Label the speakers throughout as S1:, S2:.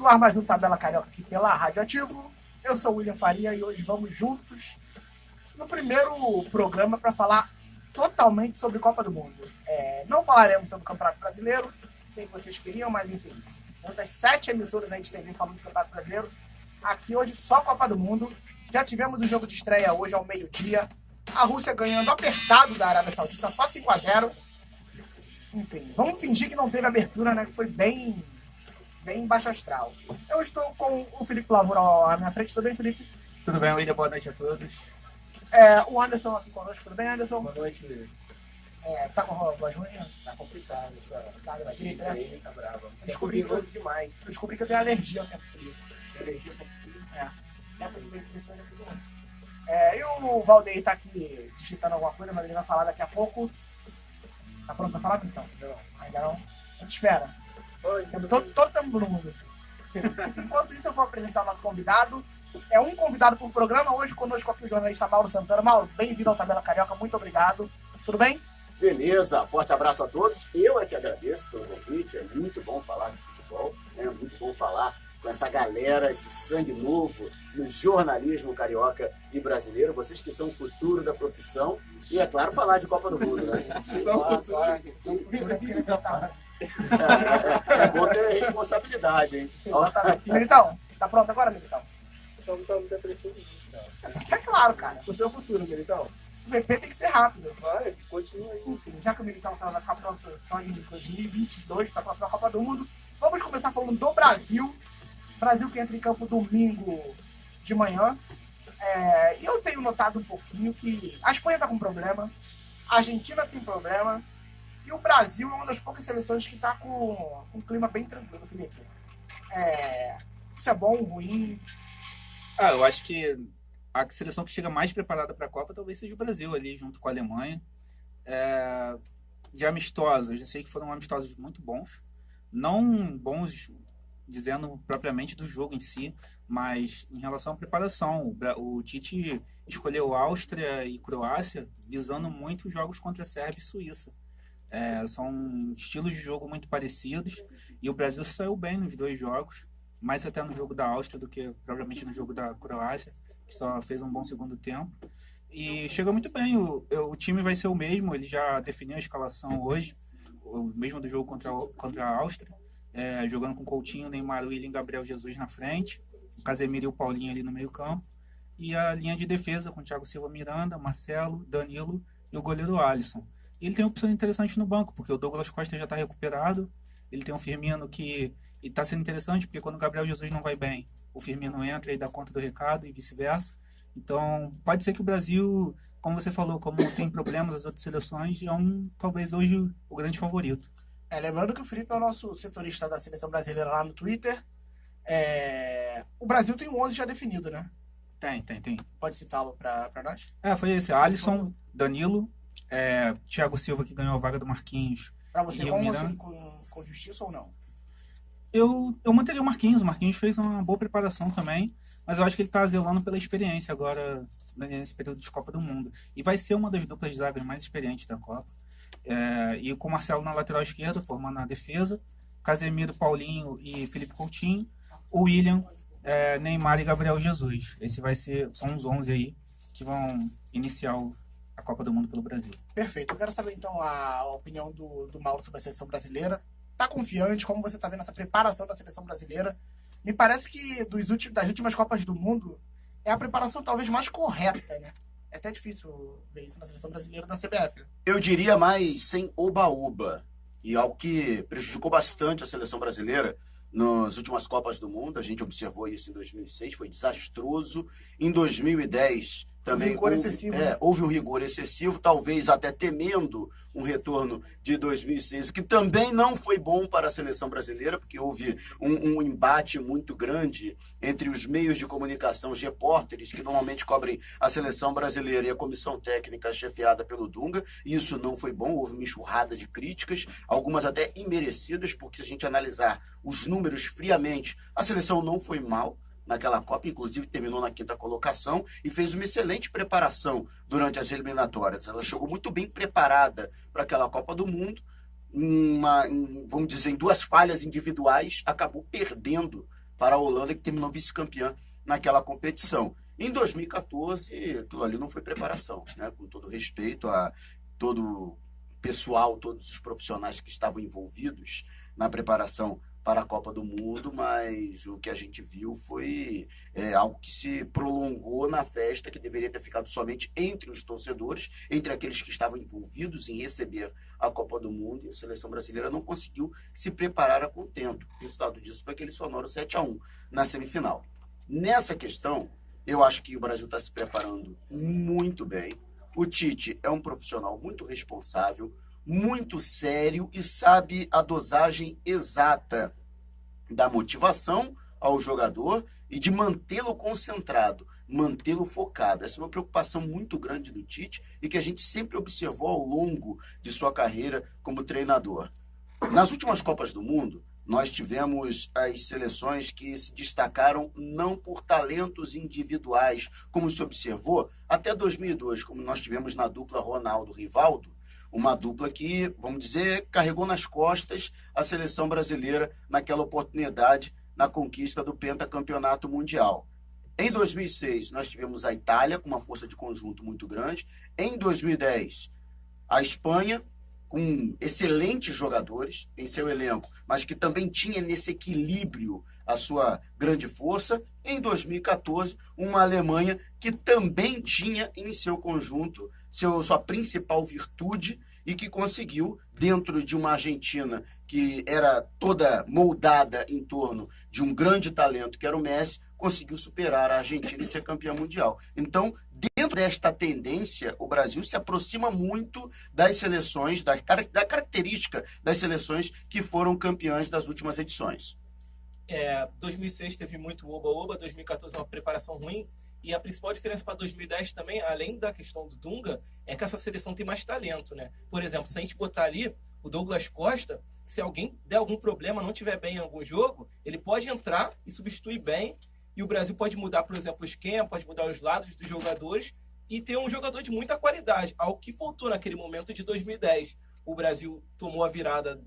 S1: No ar mais um Tabela Carioca aqui pela Rádio Ativo. Eu sou o William Faria e hoje vamos juntos no primeiro programa para falar totalmente sobre Copa do Mundo. Não falaremos sobre o Campeonato Brasileiro, sei que vocês queriam, mas enfim. Das 7 emissoras a gente tem falando do Campeonato Brasileiro. Aqui hoje só Copa do Mundo. Já tivemos o jogo de estreia hoje ao meio-dia. A Rússia ganhando apertado da Arábia Saudita, só 5-0. Enfim, vamos fingir que não teve abertura, né? Que foi bem baixo astral. Eu estou com o Felipe Lavoro à minha frente. Tudo bem, Felipe?
S2: Tudo bem, William? Boa noite a todos.
S1: O Anderson aqui conosco. Tudo bem, Anderson?
S3: Boa noite, William.
S1: Tá com a voz ruim?
S3: Tá complicado essa
S1: gripe, né?
S3: aí, tá brava.
S1: Descobri
S3: demais.
S1: Eu descobri que eu tenho alergia ao tempo frio.
S3: Alergia ao tempo frio?
S1: E o Valdeir tá aqui digitando alguma coisa, mas ele vai falar daqui a pouco. Tá pronto pra falar, então?
S3: Não.
S1: Ainda não? A gente espera.
S3: Oi,
S1: Todo tempo no mundo. Enquanto isso, eu vou apresentar o nosso convidado. É um convidado por programa. Hoje conosco aqui o jornalista Mauro Santana. Mauro, bem-vindo ao Tabela Carioca. Muito obrigado. Tudo bem?
S4: Beleza, forte abraço a todos. Eu é que agradeço pelo convite. É muito bom falar de futebol. É muito bom falar com essa galera, esse sangue novo no jornalismo carioca e brasileiro. Vocês que são o futuro da profissão. E, é claro, falar de Copa do Mundo, né? É bom ter responsabilidade, hein?
S1: Militão, tá pronto agora, Militão?
S3: Estamos depressivo.
S1: É claro, cara.
S3: O seu futuro, Militão?
S1: O VP tem que ser rápido.
S3: Vai, continua aí.
S1: Enfim, já que o Militão vai ficar pronto só em 2022 para a próxima Copa do Mundo, vamos começar falando do Brasil. Brasil que entra em campo domingo de manhã. E eu tenho notado um pouquinho que a Espanha tá com problema, a Argentina tem problema, e o Brasil é uma das poucas seleções que tá com um clima bem tranquilo, Felipe. Isso é bom ou ruim?
S2: Eu acho que a seleção que chega mais preparada para a Copa talvez seja o Brasil ali, junto com a Alemanha. De amistosos, eu sei que foram amistosos muito bons. Não bons dizendo propriamente do jogo em si, mas em relação à preparação. O Tite escolheu Áustria e Croácia visando muito os jogos contra a Sérvia e Suíça. São estilos de jogo muito parecidos e o Brasil saiu bem nos dois jogos, mais até no jogo da Áustria do que propriamente no jogo da Croácia, que só fez um bom segundo tempo. E chegou muito bem, o time vai ser o mesmo, ele já definiu a escalação hoje, o mesmo do jogo contra a Áustria, jogando com Coutinho, Neymar, William, Gabriel Jesus na frente, o Casemiro e o Paulinho ali no meio campo, e a linha de defesa com Thiago Silva, Miranda, Marcelo, Danilo e o goleiro Alisson. E ele tem opções interessantes no banco, porque o Douglas Costa já está recuperado, ele tem o Firmino que está sendo interessante, porque quando o Gabriel Jesus não vai bem, o Firmino entra e dá conta do recado e vice-versa. Então, pode ser que o Brasil, como você falou, como tem problemas as outras seleções, talvez hoje o grande favorito.
S1: Lembrando que o Felipe é o nosso setorista da seleção brasileira lá no Twitter. O Brasil tem um 11 já definido, né?
S2: Tem.
S1: Pode citá-lo para nós?
S2: Foi esse, Alisson, Danilo, Thiago Silva que ganhou a vaga do Marquinhos.
S1: Para você, com justiça ou não?
S2: Eu manteria o Marquinhos. O Marquinhos fez uma boa preparação também, mas eu acho que ele está zelando pela experiência agora nesse período de Copa do Mundo. E vai ser uma das duplas de zagas mais experientes da Copa. E com o Marcelo na lateral esquerda, formando a defesa, Casemiro, Paulinho e Felipe Coutinho, o William, Neymar e Gabriel Jesus. São os 11 aí que vão iniciar a Copa do Mundo pelo Brasil.
S1: Perfeito. Eu quero saber então a opinião do Mauro sobre a seleção brasileira. Tá confiante? Como você tá vendo essa preparação da seleção brasileira? Me parece que das últimas Copas do Mundo é a preparação talvez mais correta, né? É até difícil ver isso na seleção brasileira da CBF.
S4: Eu diria mais sem oba-oba. E algo que prejudicou bastante a seleção brasileira nas últimas Copas do Mundo. A gente observou isso em 2006, foi desastroso. Em 2010 também houve um rigor excessivo, talvez até temendo um retorno de 2006, o que também não foi bom para a seleção brasileira, porque houve um embate muito grande entre os meios de comunicação, os repórteres que normalmente cobrem a seleção brasileira e a comissão técnica chefiada pelo Dunga, e isso não foi bom, houve uma enxurrada de críticas, algumas até imerecidas, porque se a gente analisar os números friamente, a seleção não foi mal naquela Copa, inclusive terminou na 5ª colocação e fez uma excelente preparação durante as eliminatórias. Ela chegou muito bem preparada para aquela Copa do Mundo, vamos dizer, em 2 falhas individuais, acabou perdendo para a Holanda, que terminou vice-campeã naquela competição. Em 2014, aquilo ali não foi preparação, né? Com todo respeito a todo o pessoal, todos os profissionais que estavam envolvidos na preparação para a Copa do Mundo, mas o que a gente viu foi algo que se prolongou na festa, que deveria ter ficado somente entre os torcedores, entre aqueles que estavam envolvidos em receber a Copa do Mundo, e a seleção brasileira não conseguiu se preparar a contento. O resultado disso foi aquele sonoro 7-1 na semifinal. Nessa questão, eu acho que o Brasil está se preparando muito bem. O Tite é um profissional muito responsável, muito sério e sabe a dosagem exata da motivação ao jogador e de mantê-lo concentrado, mantê-lo focado. Essa é uma preocupação muito grande do Tite e que a gente sempre observou ao longo de sua carreira como treinador. Nas últimas Copas do Mundo, nós tivemos as seleções que se destacaram não por talentos individuais, como se observou até 2002, como nós tivemos na dupla Ronaldo-Rivaldo, uma dupla que, vamos dizer, carregou nas costas a seleção brasileira naquela oportunidade na conquista do pentacampeonato mundial. Em 2006, nós tivemos a Itália com uma força de conjunto muito grande. Em 2010, a Espanha com excelentes jogadores em seu elenco, mas que também tinha nesse equilíbrio a sua grande força. Em 2014, uma Alemanha que também tinha em seu conjunto sua principal virtude e que conseguiu, dentro de uma Argentina que era toda moldada em torno de um grande talento, que era o Messi, conseguiu superar a Argentina e ser campeã mundial. Então, dentro desta tendência, o Brasil se aproxima muito das seleções, da característica das seleções que foram campeãs das últimas edições.
S5: 2006 teve muito oba-oba, 2014 uma preparação ruim, e a principal diferença para 2010 também, além da questão do Dunga, é que essa seleção tem mais talento, né? Por exemplo, se a gente botar ali o Douglas Costa, se alguém der algum problema, não tiver bem em algum jogo, ele pode entrar e substituir bem, e o Brasil pode mudar, por exemplo, o esquema, pode mudar os lados dos jogadores e ter um jogador de muita qualidade, algo que faltou naquele momento de 2010. O Brasil tomou a virada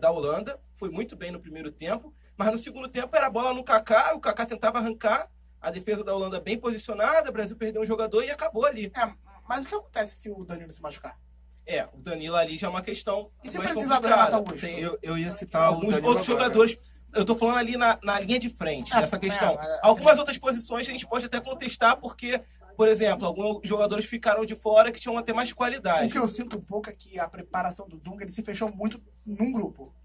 S5: da Holanda, foi muito bem no primeiro tempo, mas no segundo tempo era a bola no Kaká, o Kaká tentava arrancar, a defesa da Holanda bem posicionada, o Brasil perdeu um jogador e acabou ali.
S1: Mas o que acontece se o Danilo se machucar?
S5: O Danilo ali já é uma questão
S1: E se
S5: mais
S1: precisar do
S5: complicada.
S1: Renato Augusto?
S2: Eu ia citar
S5: Alguns outros jogadores, eu tô falando ali na linha de frente, nessa questão. Algumas outras posições a gente pode até contestar, porque, por exemplo, alguns jogadores ficaram de fora que tinham até mais qualidade.
S1: O que eu sinto um pouco é que a preparação do Dunga, ele se fechou muito num grupo.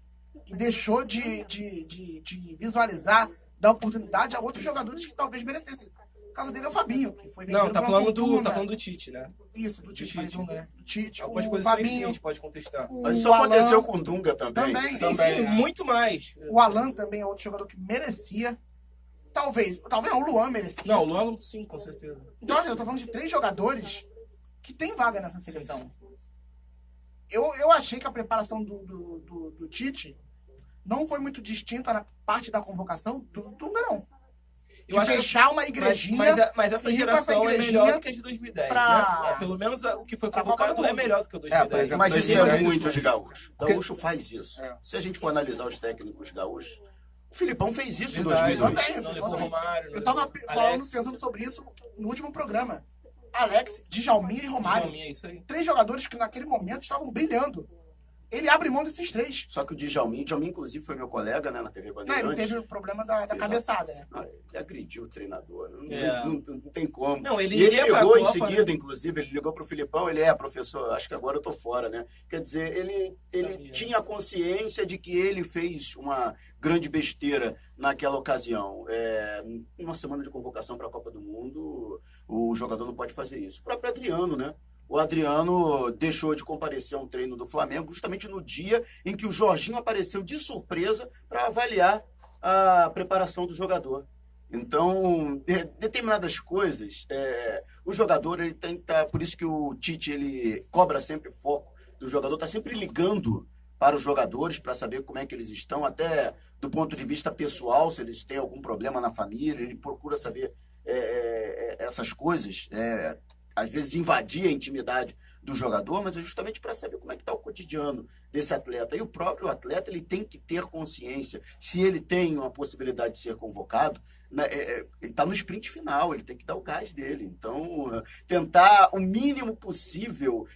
S1: E deixou de visualizar, dar oportunidade a outros jogadores que talvez merecessem. O caso dele é o Fabinho, que foi vendido
S5: Não, tá
S1: por uma fortuna.
S5: falando do Tite, né?
S1: Isso, do Tite.
S5: Tite.
S1: Dunga, né? Do Tite,
S5: Algumas
S1: o
S5: posições sim, a
S1: Fabinho,
S5: gente pode contestar.
S4: Mas isso
S1: o
S4: aconteceu
S1: Alan,
S4: com o Dunga também.
S1: também.
S5: Sim, muito mais.
S1: O Alan também é outro jogador que merecia. Talvez não, o Luan merecia.
S5: Não, o Luan, sim, com certeza.
S1: Então, assim, eu tô falando de 3 jogadores que tem vaga nessa seleção.
S5: Sim.
S1: Eu achei que a preparação do Tite não foi muito distinta na parte da convocação do Dunga, não. De
S5: Eu acho que-
S1: fechar uma igrejinha.
S5: Mas essa
S1: e ir pra essa
S5: geração é
S1: igrejinha
S5: melhor do que a de 2010.
S1: pra-
S5: Né? Pelo menos o que foi
S1: pra Copa
S5: convocado
S1: do
S5: é
S1: Mundo.
S5: melhor do que o 2010.
S2: por exemplo,
S4: Mas isso
S2: 2010,
S4: é muito de gaúcho.
S2: Porque-
S4: Gaúcho faz isso.
S2: É.
S4: Se a gente for analisar os técnicos gaúchos, o Filipão fez isso
S5: Verdade,
S4: em 2002.
S1: também.
S5: Não levou Romário.
S1: Eu tava
S5: Alex,
S1: pensando sobre isso no último programa. Alex, Djalminha e Romário.
S5: Djalminha, é isso aí.
S1: 3 jogadores que naquele momento estavam brilhando. Ele abre mão desses 3.
S4: Só que o Djalminha inclusive foi meu colega, né, na TV
S1: Não, ele
S4: Bandeirantes.
S1: teve o problema da
S4: Exato.
S1: cabeçada, né?
S4: Ah, ele agrediu o treinador. Não,
S5: É.
S4: não tem como.
S5: Não, ele
S4: E ele
S5: ia pra
S4: ligou em
S5: Copa,
S4: seguida,
S5: né?
S4: inclusive, ele ligou pro Filipão, professor, acho que agora eu tô fora, né? Quer dizer, ele
S5: Sabia.
S4: tinha consciência de que ele fez uma grande besteira naquela ocasião. Numa semana de convocação para a Copa do Mundo, o jogador não pode fazer isso. O próprio Adriano, né? O Adriano deixou de comparecer a um treino do Flamengo justamente no dia em que o Jorginho apareceu de surpresa para avaliar a preparação do jogador. Então, determinadas coisas, o jogador ele tem que estar... Por isso que o Tite ele cobra sempre foco do jogador, está sempre ligando para os jogadores para saber como é que eles estão, até do ponto de vista pessoal, se eles têm algum problema na família, ele procura saber essas coisas, às vezes invadir a intimidade do jogador, mas é justamente para saber como é que está o cotidiano desse atleta. E o próprio atleta ele tem que ter consciência. Se ele tem uma possibilidade de ser convocado, né, ele está no sprint final, ele tem que dar o gás dele. Então, tentar o mínimo possível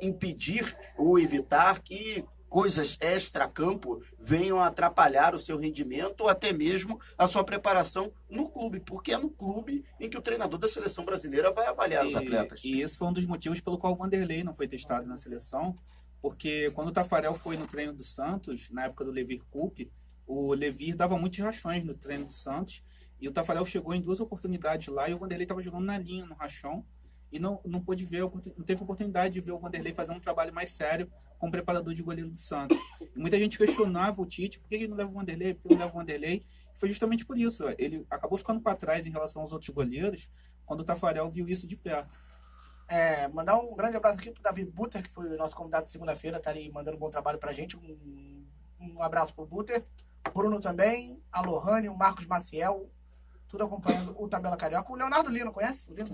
S4: impedir ou evitar que coisas extra-campo venham a atrapalhar o seu rendimento ou até mesmo a sua preparação no clube, porque é no clube em que o treinador da seleção brasileira vai avaliar os atletas.
S2: E esse foi um dos motivos pelo qual o Vanderlei não foi testado na seleção, porque quando o Tafarel foi no treino do Santos, na época do Levir Coupe, o Levir dava muitos rachões no treino do Santos, e o Tafarel chegou em 2 oportunidades lá, e o Vanderlei estava jogando na linha, no rachão, e não pôde ver, não teve oportunidade de ver o Vanderlei fazer um trabalho mais sério como preparador de goleiro do Santos. E muita gente questionava o Tite, por que ele não leva o Vanderlei, por que ele não leva o Vanderlei? E foi justamente por isso, ele acabou ficando para trás em relação aos outros goleiros, quando o Tafarel viu isso de perto.
S1: Mandar um grande abraço aqui pro David Butter, que foi o nosso convidado de segunda-feira, tá ali mandando um bom trabalho pra gente. Um abraço pro Butter. Bruno também, a Lohane, o Marcos Maciel, tudo acompanhando o Tabela Carioca. O Leonardo Lino, conhece? O Lino?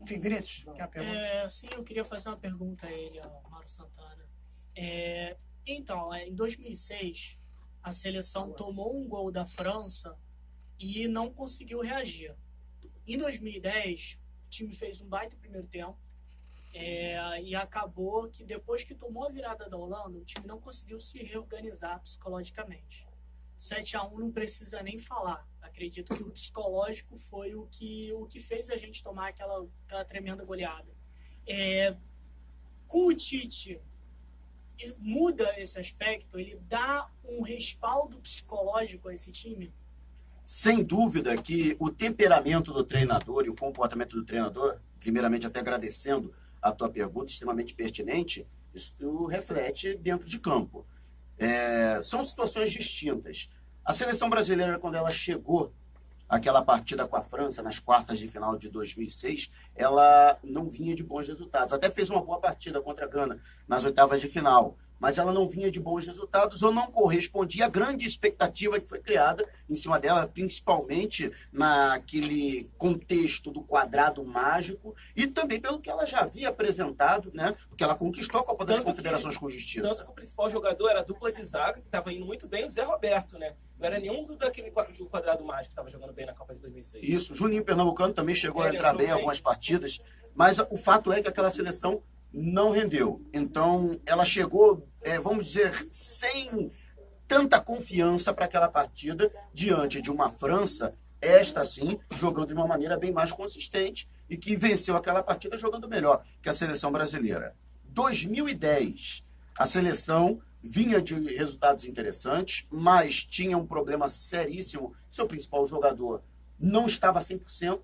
S1: Enfim, Vinícius, quer uma pergunta?
S6: Sim, eu queria fazer uma pergunta a ele, ao Mauro Santana. Então, em 2006, a seleção tomou um gol da França e não conseguiu reagir. Em 2010, o time fez um baita primeiro tempo e acabou que depois que tomou a virada da Holanda, o time não conseguiu se reorganizar psicologicamente. 7-1 não precisa nem falar. Acredito que o psicológico foi o que fez a gente tomar aquela tremenda goleada. Com o Tite, muda esse aspecto? Ele dá um respaldo psicológico a esse time?
S4: Sem dúvida que o temperamento do treinador e o comportamento do treinador, primeiramente até agradecendo a tua pergunta, extremamente pertinente, isso reflete dentro de campo. São situações distintas. A seleção brasileira, quando ela chegou àquela partida com a França, nas quartas de final de 2006, ela não vinha de bons resultados. Até fez uma boa partida contra a Gana nas oitavas de final, mas ela não vinha de bons resultados ou não correspondia à grande expectativa que foi criada em cima dela, principalmente naquele contexto do quadrado mágico e também pelo que ela já havia apresentado, né? Porque ela conquistou a Copa das Confederações com justiça.
S5: Tanto que o principal jogador era a dupla de zaga, que estava indo muito bem, o Zé Roberto, né? Não era nenhum do quadrado mágico que estava jogando bem na Copa de 2006.
S4: Isso, o Juninho Pernambucano também chegou a entrar bem em algumas partidas, mas o fato é que aquela seleção não rendeu. Então, ela chegou, vamos dizer, sem tanta confiança para aquela partida, diante de uma França, esta sim, jogando de uma maneira bem mais consistente e que venceu aquela partida jogando melhor que a seleção brasileira. 2010, a seleção vinha de resultados interessantes, mas tinha um problema seríssimo. Seu principal jogador não estava 100%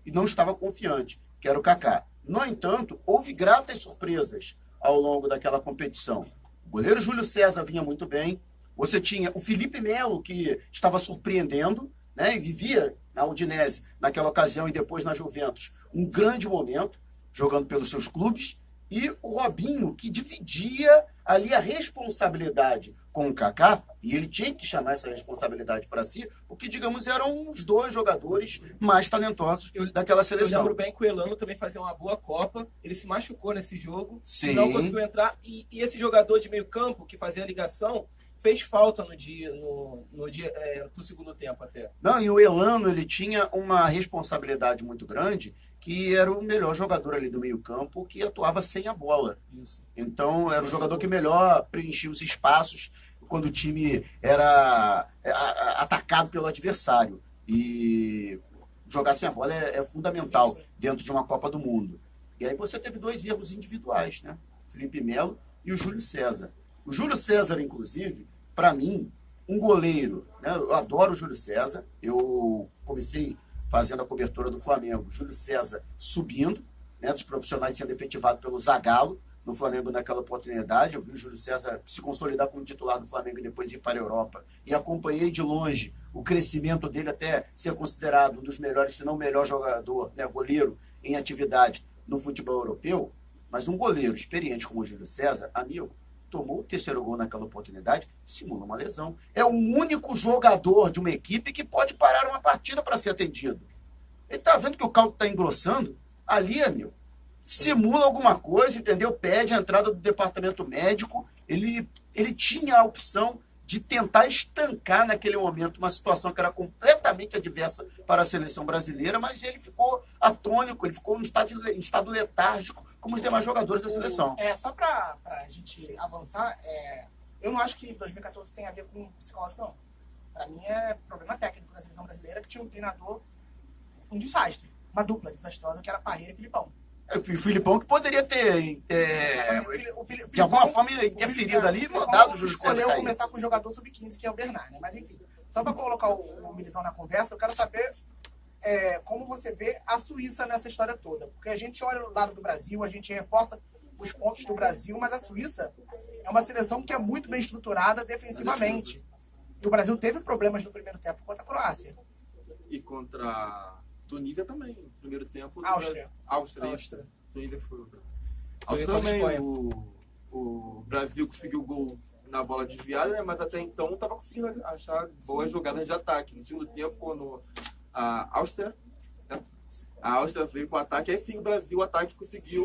S4: e não estava confiante, que era o Kaká. No entanto, houve gratas surpresas ao longo daquela competição. O goleiro Júlio César vinha muito bem. Você tinha o Felipe Melo, que estava surpreendendo, né, e vivia na Udinese naquela ocasião e depois na Juventus um grande momento, jogando pelos seus clubes. E o Robinho, que dividia ali a responsabilidade com o Kaká, e ele tinha que chamar essa responsabilidade para si, porque, digamos, eram os 2 jogadores mais talentosos daquela seleção.
S5: Eu lembro bem que o Elano também fazia uma boa Copa, ele se machucou nesse jogo,
S4: Sim.
S5: Não conseguiu entrar, e esse jogador de meio campo, que fazia a ligação, fez falta no pro segundo tempo até.
S4: Não, e o Elano, ele tinha uma responsabilidade muito grande, que era o melhor jogador ali do meio-campo, que atuava sem a bola.
S5: Isso.
S4: Então, era o jogador que melhor preenchia os espaços quando o time era atacado pelo adversário. E jogar sem a bola é fundamental
S5: sim.
S4: Dentro de uma Copa do Mundo. E aí você teve 2 erros individuais, né? Felipe Melo e o Júlio César. O Júlio César, inclusive, para mim, um goleiro, né? Eu adoro o Júlio César. Eu comecei fazendo a cobertura do Flamengo. Júlio César subindo, né? Dos profissionais sendo efetivados pelo Zagallo no Flamengo naquela oportunidade. Eu vi o Júlio César se consolidar como titular do Flamengo e depois ir para a Europa. E acompanhei de longe o crescimento dele até ser considerado um dos melhores, se não o melhor jogador, né? Goleiro em atividade no futebol europeu. Mas um goleiro experiente como o Júlio César, amigo, tomou o 3º gol naquela oportunidade, simula uma lesão. É o único jogador de uma equipe que pode parar uma partida para ser atendido. Ele está vendo que o caldo está engrossando? Ali, amigo, simula alguma coisa, entendeu? Pede a entrada do departamento médico. Ele tinha a opção de tentar estancar naquele momento uma situação que era completamente adversa para a seleção brasileira, mas ele ficou atônico, ele ficou em estado letárgico, como os demais jogadores da seleção.
S1: Só pra gente avançar, eu não acho que 2014 tem a ver com psicológico, não. Pra mim é problema técnico da seleção brasileira, que tinha um treinador, um desastre, uma dupla desastrosa, que era Parreira e Filipão.
S4: O Filipão que poderia ter, de alguma forma, interferido ali e mandado o Júlio César
S1: escolheu
S4: cair.
S1: começar com o jogador sub-15, que é o Bernard, né? Mas enfim, só para colocar o Militão na conversa, eu quero saber como você vê a Suíça nessa história toda. Porque a gente olha o lado do Brasil, a gente reforça os pontos do Brasil, mas a Suíça é uma seleção que é muito bem estruturada defensivamente. E o Brasil teve problemas no primeiro tempo contra a Croácia.
S7: E contra a Tunísia também, no primeiro tempo.
S1: Áustria.
S7: Áustria. Tunísia foi outra.
S5: Foi
S7: Áustria
S5: contra a
S7: também,
S5: Espanha.
S7: o Brasil conseguiu o gol na bola desviada, né? Mas até então estava conseguindo achar boas jogadas de ataque. No segundo tempo, quando a Áustria veio com o ataque, aí sim o Brasil, o ataque conseguiu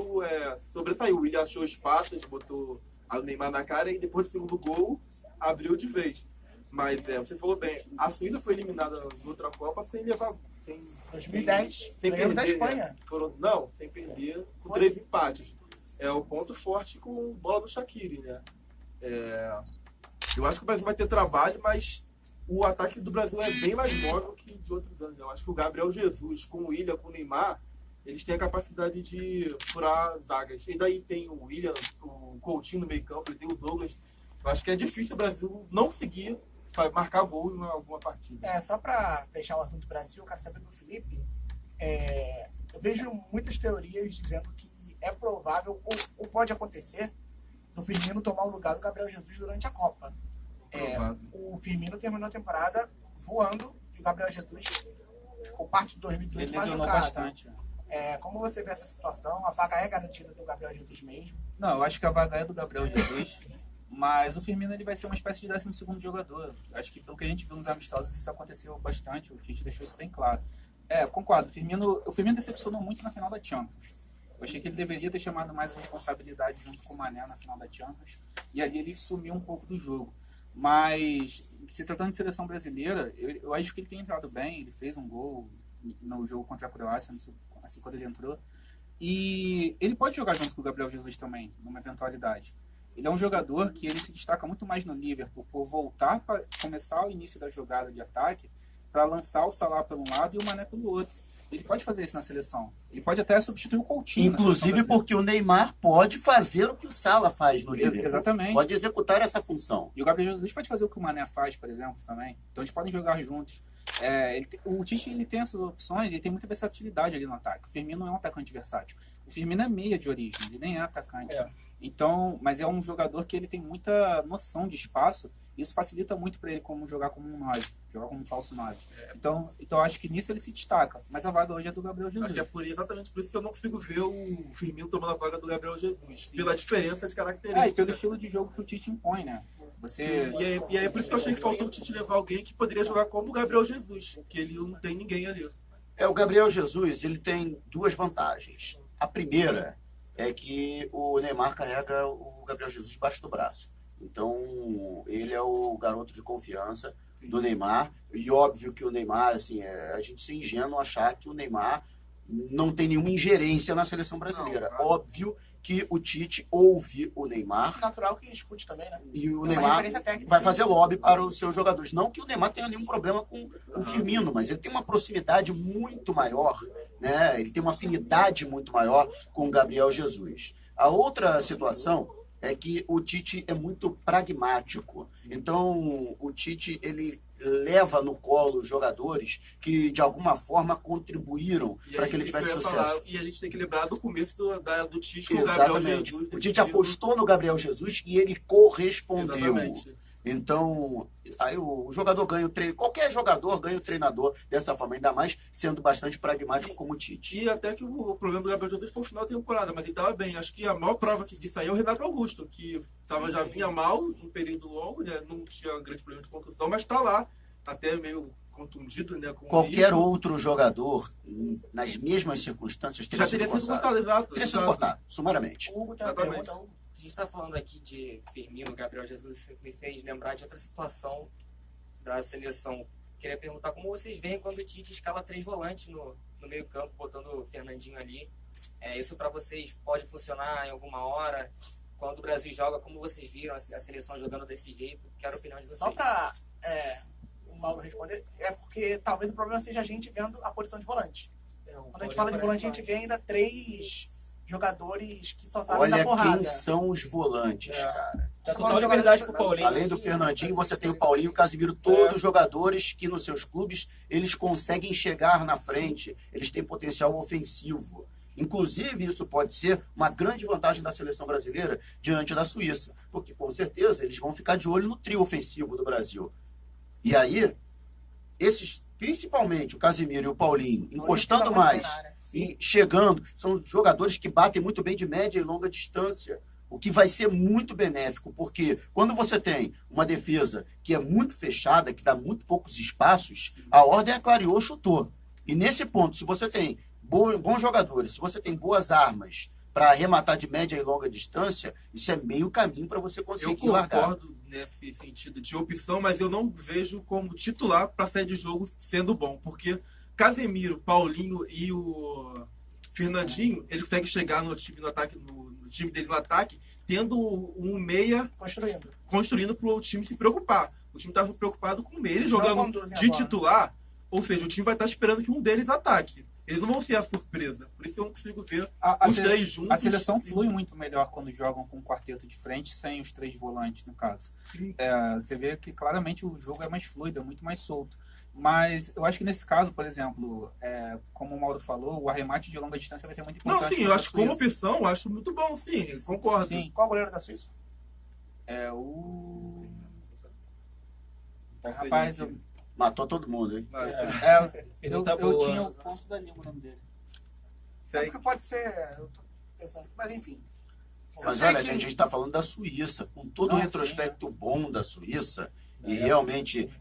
S7: sobressair. O Willian achou espaços, botou o Neymar na cara e depois do segundo gol abriu de vez. Mas você falou bem, a Suíça foi eliminada na outra Copa sem levar.
S1: 2010,
S7: sem
S1: ganhamos
S7: perder,
S1: da Espanha.
S7: Sem perder, com 3 empates. É o ponto forte com bola do Shaqiri, né? Eu acho que o Brasil vai ter trabalho, mas o ataque do Brasil é bem mais móvel que de outros anos. Eu acho que o Gabriel Jesus, com o Willian, com o Neymar, eles têm a capacidade de furar zagas. E daí tem o Willian, o Coutinho no meio campo, ele tem o Douglas. Eu acho que é difícil o Brasil não conseguir marcar gol em alguma partida.
S1: Só para fechar o assunto do Brasil, eu quero saber do Felipe. Eu vejo muitas teorias dizendo que é provável, ou pode acontecer, do Firmino tomar o lugar do Gabriel Jesus durante a Copa. O Firmino terminou a temporada voando e o Gabriel Jesus ficou parte de 2018
S2: Ele lesionou
S1: machucado.
S2: bastante.
S1: Como você vê essa situação? A vaga é garantida do Gabriel Jesus mesmo?
S2: Não, eu acho que a vaga é do Gabriel Jesus, mas o Firmino ele vai ser uma espécie de 12º jogador. Acho que pelo que a gente viu nos amistosos isso aconteceu bastante, o Tite deixou isso bem claro. Concordo, o Firmino decepcionou muito na final da Champions. Eu achei que ele deveria ter chamado mais a responsabilidade junto com o Mané na final da Champions, e ali ele sumiu um pouco do jogo. Mas, se tratando de seleção brasileira, eu acho que ele tem entrado bem, ele fez um gol no jogo contra a Croácia, assim quando ele entrou. E ele pode jogar junto com o Gabriel Jesus também, numa eventualidade. Ele é um jogador que ele se destaca muito mais no Liverpool por voltar para começar o início da jogada de ataque, para lançar o Salah pelo um lado e o Mané pelo outro. Ele pode fazer isso na seleção. Ele pode até substituir o Coutinho.
S4: Inclusive porque o Neymar pode fazer o que o Salah faz no Liverpool.
S2: Exatamente.
S4: Pode executar essa função.
S2: E o Gabriel Jesus pode fazer o que o Mané faz, por exemplo, também. Então eles podem jogar juntos. O Tite ele tem essas opções, ele tem muita versatilidade ali no ataque. O Firmino não é um atacante versátil. O Firmino é meia de origem, ele nem é atacante. Então, mas é um jogador que ele tem muita noção de espaço. Isso facilita muito para ele jogar como um 9, jogar como um falso 9. Então acho que nisso ele se destaca. Mas a vaga hoje é do Gabriel Jesus.
S7: Acho que é exatamente por isso que eu não consigo ver o Firmino tomando a vaga do Gabriel Jesus. Pela diferença de características.
S2: E pelo estilo de jogo que o Tite impõe, né?
S7: E aí por isso que eu achei que faltou o Tite levar alguém que poderia jogar como o Gabriel Jesus, que ele não tem ninguém ali.
S4: O Gabriel Jesus, ele tem 2 vantagens. A primeira é que o Neymar carrega o Gabriel Jesus debaixo do braço. Então, ele é o garoto de confiança do Neymar. E óbvio que o Neymar, assim, a gente ser ingênuo achar que o Neymar não tem nenhuma ingerência na seleção brasileira.
S7: Não, claro.
S4: Óbvio que o Tite ouve o Neymar.
S1: Natural que escute também, né?
S4: E o
S1: É uma
S4: Neymar
S1: referência técnica.
S4: vai fazer lobby para os seus jogadores. Não que o Neymar tenha nenhum problema com o Firmino, mas ele tem uma proximidade muito maior, né? Ele tem uma afinidade muito maior com o Gabriel Jesus. A outra situação é que o Tite é muito pragmático. Então, o Tite, ele leva no colo os jogadores que, de alguma forma, contribuíram para que ele tivesse sucesso.
S7: E a gente tem que lembrar do começo do Tite com o Gabriel
S4: Exatamente.
S7: Jesus.
S4: O Tite apostou no Gabriel Jesus e ele correspondeu.
S7: Exatamente.
S4: Então, aí o jogador ganha o treino. Qualquer jogador ganha o treinador dessa forma, ainda mais sendo bastante pragmático como o Tite.
S7: E até que o problema do Gabriel Jesus foi o final da temporada, mas ele estava bem. Acho que a maior prova disso aí é o Renato Augusto, que já vinha mal um período longo, né? Não tinha grande problema de contusão, mas está lá, até meio contundido, né? Com
S4: Qualquer
S7: risco,
S4: outro jogador, nas mesmas circunstâncias,
S7: já teria sido cortado, exato.
S4: Teria sido
S7: exato.
S4: cortado, sumariamente.
S1: O Hugo tem uma
S7: Exatamente.
S1: pergunta, Hugo.
S8: A gente está falando aqui de Firmino, Gabriel Jesus, isso me fez lembrar de outra situação da seleção. Queria perguntar como vocês veem quando o Tite escala 3 volantes no meio campo, botando o Fernandinho ali. Isso para vocês pode funcionar em alguma hora? Quando o Brasil joga, como vocês viram a seleção jogando desse jeito? Quero a opinião de vocês.
S1: Só para o Mauro responder, é porque talvez o problema seja a gente vendo a posição de volante. Quando a gente fala de volante, a gente vê ainda 3 jogadores que só sabem
S4: Olha
S1: dar porrada.
S4: quem são os volantes, cara.
S5: Dá total liberdade pro Paulinho.
S4: Além do Fernandinho, você tem o Paulinho e o Casimiro, todos jogadores que nos seus clubes eles conseguem chegar na frente, eles têm potencial ofensivo. Inclusive, isso pode ser uma grande vantagem da seleção brasileira diante da Suíça, porque com certeza eles vão ficar de olho no trio ofensivo do Brasil. E aí, esses, principalmente o Casimiro e o Paulinho, encostando mais e chegando, são jogadores que batem muito bem de média e longa distância, o que vai ser muito benéfico, porque quando você tem uma defesa que é muito fechada, que dá muito poucos espaços, a ordem é clareou, chutou. E nesse ponto, se você tem bons jogadores, se você tem boas armas para arrematar de média e longa distância, isso é meio caminho para você
S7: Eu
S4: conseguir largar.
S7: concordo nesse sentido de opção, mas eu não vejo como titular para sair de jogo sendo bom, porque Casemiro, Paulinho e o Fernandinho, eles conseguem chegar no time, no ataque, no time deles no ataque, tendo um meia construindo para o time se preocupar. O time estava preocupado com o meia, eles jogando de titular, ou seja, o time vai estar esperando que um deles ataque. Eles não vão ser a surpresa. Por isso eu não consigo ver os 3 juntos.
S2: A seleção flui muito melhor quando jogam com um quarteto de frente, sem os 3 volantes, no caso. Você vê que claramente o jogo é mais fluido, é muito mais solto. Mas eu acho que nesse caso, por exemplo, como o Mauro falou, o arremate de longa distância vai ser muito importante.
S7: Não, sim, eu acho que como opção, eu acho muito bom, sim, concordo.
S2: Sim.
S1: Qual o goleiro da Suíça?
S2: Rapaz,
S4: Matou todo mundo, hein?
S2: eu
S5: boa.
S2: tinha o ponto da língua o nome dele.
S1: É porque pode ser... Eu tô pensando, mas enfim.
S4: Mas olha, a gente está falando da Suíça, com todo o retrospecto bom da Suíça, e realmente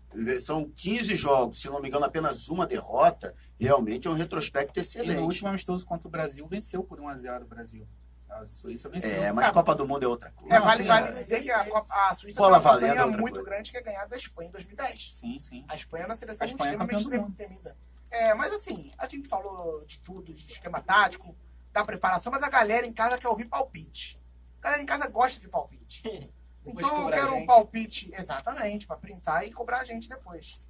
S4: são 15 jogos, se não me engano, apenas uma derrota, realmente é um retrospecto
S2: E
S4: excelente.
S2: no último amistoso contra o Brasil, venceu por 1-0 o Brasil. A Suíça venceu.
S4: Mas Copa do Mundo é outra coisa.
S1: Vale dizer que a Suíça tem
S4: Bola
S1: uma façanha
S4: valendo é outra
S1: muito
S4: coisa.
S1: grande que é ganhar da Espanha em 2010.
S2: Sim.
S1: A Espanha é uma seleção
S2: A Espanha é
S1: extremamente
S2: campeã do mundo.
S1: temida. Mas assim, a gente falou de tudo, de esquema tático, da preparação, mas a galera em casa quer ouvir palpite. A galera em casa gosta de palpite. Então eu quero um palpite, exatamente, para printar e cobrar a gente depois.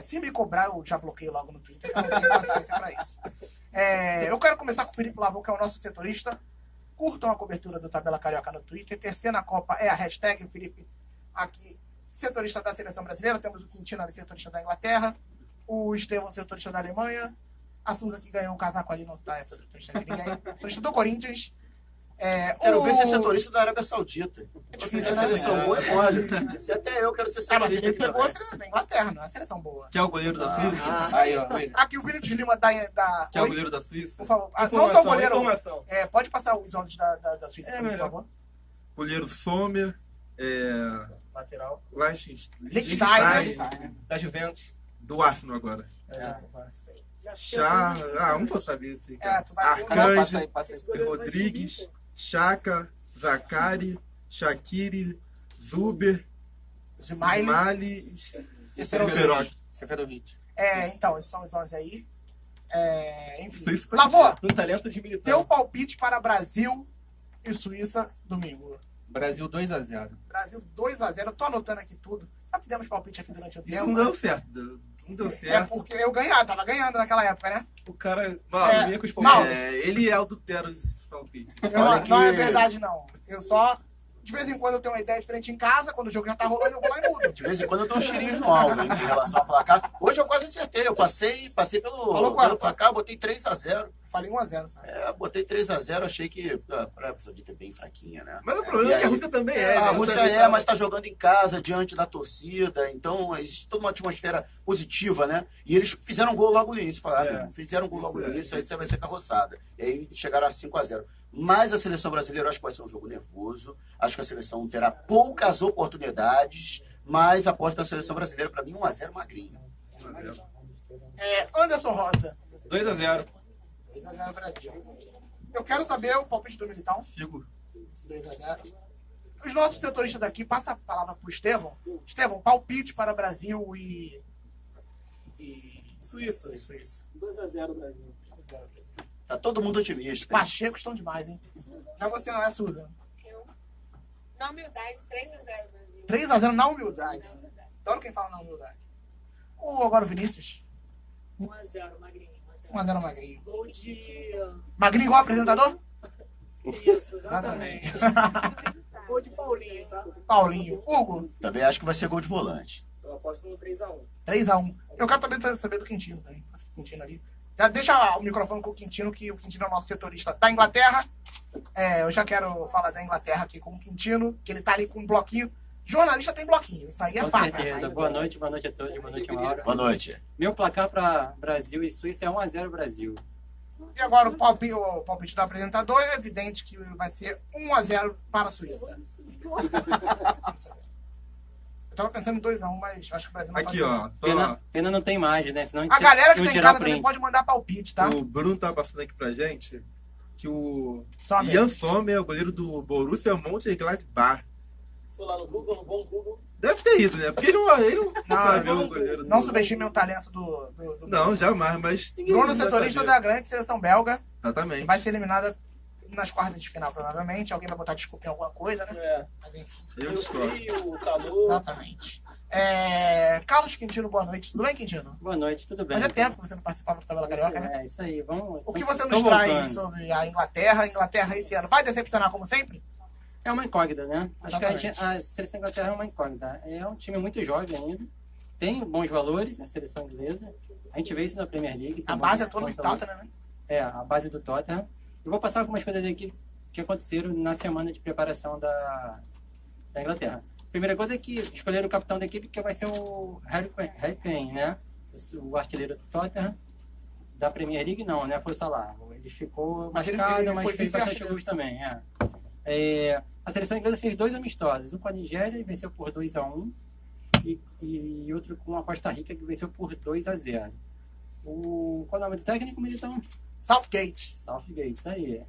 S1: Se me cobrar, eu já bloqueio logo no Twitter, eu não tenho paciência para isso. Eu quero começar com o Felipe Lavô, que é o nosso setorista. Curtam a cobertura do Tabela Carioca no Twitter. Terceira na Copa é a hashtag, Felipe, aqui, setorista da Seleção Brasileira. Temos o Quintino ali, setorista da Inglaterra. O Estevão, setorista da Alemanha. A Suza, que ganhou um casaco ali, não tá essa setorista de ninguém. Setorista do Corinthians.
S4: Quero ver ser setorista da Arábia Saudita.
S1: difícil,
S4: A
S1: né?
S4: seleção boa é mole. Se até eu quero ser
S1: Mas
S4: setorista
S1: ele
S4: aqui
S1: pegou a
S4: também.
S1: seleção da Inglaterra, não é a seleção boa.
S7: Que é o goleiro da Suíça?
S2: Aí, ó. Ele.
S1: Aqui o Vinícius Lima da
S7: Que é o
S1: Oi?
S7: goleiro da Suíça?
S1: Por favor. Não só o
S5: Informação,
S1: goleiro.
S5: informação.
S1: Pode passar os olhos da Suíça, por favor.
S7: Goleiro Sommer,
S5: Lateral.
S7: Liechtenstein,
S5: Da Juventus.
S7: do Arsenal agora. Chá, não vou saber. Assim, cara.
S1: Tu vai
S7: Arcanjo,
S2: Passa aí.
S7: Rodrigues, Chaka, Zakari, Shaqiri, Zuber,
S1: Smiley.
S7: Smiley, Seferovic.
S2: Seferovic.
S1: Então, esses são os olhos aí. Enfim.
S7: Suíça.
S1: Lavô,
S5: Um talento de militar.
S1: teu palpite para Brasil e Suíça domingo.
S2: Brasil 2-0.
S1: Brasil 2-0. Eu tô anotando aqui tudo. Já fizemos palpite aqui durante o
S7: Isso
S1: tempo.
S7: não deu certo. Não deu certo.
S1: Porque eu tava ganhando naquela época, né?
S5: O cara
S7: Mano,
S5: vinha com os
S1: mal.
S5: palpites.
S7: Ele adultera os palpites.
S1: Não é verdade, não. Eu só... De vez em quando eu tenho uma ideia diferente em casa, quando o jogo já tá rolando, eu vou lá e mudo.
S4: De vez em quando eu dou uns tirinhos no alvo, hein, em relação ao placar. Hoje eu quase acertei. Eu passei
S1: Falou
S4: pelo
S1: quanto?
S4: placar, botei 3-0.
S1: Falei 1-0, sabe?
S4: Botei 3-0, achei que a Arábia Saudita é bem fraquinha, né?
S7: Mas o problema
S4: E
S7: é que a
S4: aí?
S7: Rússia também é.
S4: A
S7: né?
S4: Rússia
S7: Também
S4: mas tá jogando em casa, diante da torcida, então existe toda uma atmosfera positiva, né? E eles fizeram gol logo no início, falaram, fizeram gol logo no início, aí você vai ser carroçada. E aí chegaram a 5-0. Mas a seleção brasileira, eu acho que vai ser um jogo nervoso, acho que a seleção terá poucas oportunidades, mas aposto na seleção brasileira, para mim, 1-0 magrinho.
S1: Anderson Rosa.
S5: 2-0.
S1: 2x0 Brasil. Eu quero saber o palpite do Militão.
S7: Figo.
S1: 2x0. Os nossos setoristas aqui, passa a palavra pro Estevão. Estevão, palpite para Brasil e
S3: Suíça.
S1: Suíça.
S3: 2x0 Brasil.
S1: 2x0.
S4: Tá todo mundo otimista. hein?
S1: Pacheco estão demais, hein? Já você não é, Susan?
S9: Eu, na humildade, 3-0 Brasil.
S1: 3x0 na humildade. Adoro quem fala na humildade. Agora o Vinícius.
S6: 1x0, Magrinho.
S1: 1x0 Magrinho.
S6: Gol de...
S1: Magrinho igual apresentador?
S6: Isso, exatamente. Gol de Paulinho, tá?
S1: Paulinho. Hugo.
S4: Também acho que vai ser gol de volante.
S8: Eu aposto no 3-1.
S1: 3x1. Eu quero também saber do Quintino também. Quintino ali. Já deixa o microfone com o Quintino, que o Quintino é o nosso setorista da Inglaterra. Eu já quero falar da Inglaterra aqui com o Quintino, que ele tá ali com um bloquinho. Jornalista tem bloquinho, isso aí é
S10: Com
S1: fato.
S10: certeza. Boa noite a todos, boa noite, Mauro.
S4: Boa noite.
S10: Meu placar para Brasil e Suíça é 1x0 Brasil.
S1: E agora o palpite do apresentador é evidente que vai ser 1x0 para a Suíça. Eu tava pensando em 2x1, mas acho que o Brasil não
S7: Aqui,
S1: faz
S7: ó.
S10: Pena não tem imagem, né? Senão
S1: A galera que
S10: iam
S1: tem
S10: tirar
S1: cara
S10: o
S1: também
S10: print.
S1: pode mandar palpite, tá?
S7: O Bruno tá passando aqui pra gente que o
S1: Sommer.
S7: Ian Sommer, o goleiro do Borussia Mönchengladbach.
S3: Foi lá no Google, no bom Google.
S7: Deve ter ido, né? Porque ele não sabe o goleiro.
S1: Não subestime o talento do
S7: Não, jamais, mas ninguém
S1: Bruno,
S7: vai
S1: setorista
S7: saber.
S1: da grande seleção belga, que
S7: Exatamente.
S1: vai ser eliminada nas quartas de final, provavelmente. Alguém vai botar desculpa em alguma coisa, né?
S3: É.
S1: Mas enfim,
S7: Eu
S3: O
S7: discordo.
S3: frio, o calor.
S1: exatamente. Carlos Quintino, boa noite. Tudo bem, Quintino?
S10: Boa noite, tudo bem?
S1: Fazia tempo que você não participava do Tabela Carioca, né?
S10: É, isso aí, vamos...
S1: O que você
S10: tô
S1: nos traz
S10: voltando.
S1: sobre a Inglaterra? A Inglaterra esse ano vai decepcionar como sempre?
S10: É uma incógnita, né? Acho que
S1: Exatamente.
S10: a seleção da Inglaterra é uma incógnita. É um time muito jovem ainda. Tem bons valores, a seleção inglesa. A gente vê isso na Premier League.
S1: A base é toda do Tottenham, né?
S10: É, a base do Tottenham. Eu vou passar algumas coisas aqui que aconteceram na semana de preparação da Inglaterra. Primeira coisa é que escolheram o capitão da equipe, que vai ser o Harry Kane, né? O artilheiro do Tottenham. Da Premier League não, né? Foi o Salah. Ele ficou
S1: Mas ele
S10: machucado, mas
S1: foi
S10: fez bastante
S1: vice-artilheiro.
S10: gols também. A seleção inglesa fez 2 amistosos. Um com a Nigéria e venceu por 2-1. E outro com a Costa Rica, que venceu por 2-0. Qual é o nome do técnico, Militão?
S1: Southgate.
S10: Southgate, isso aí.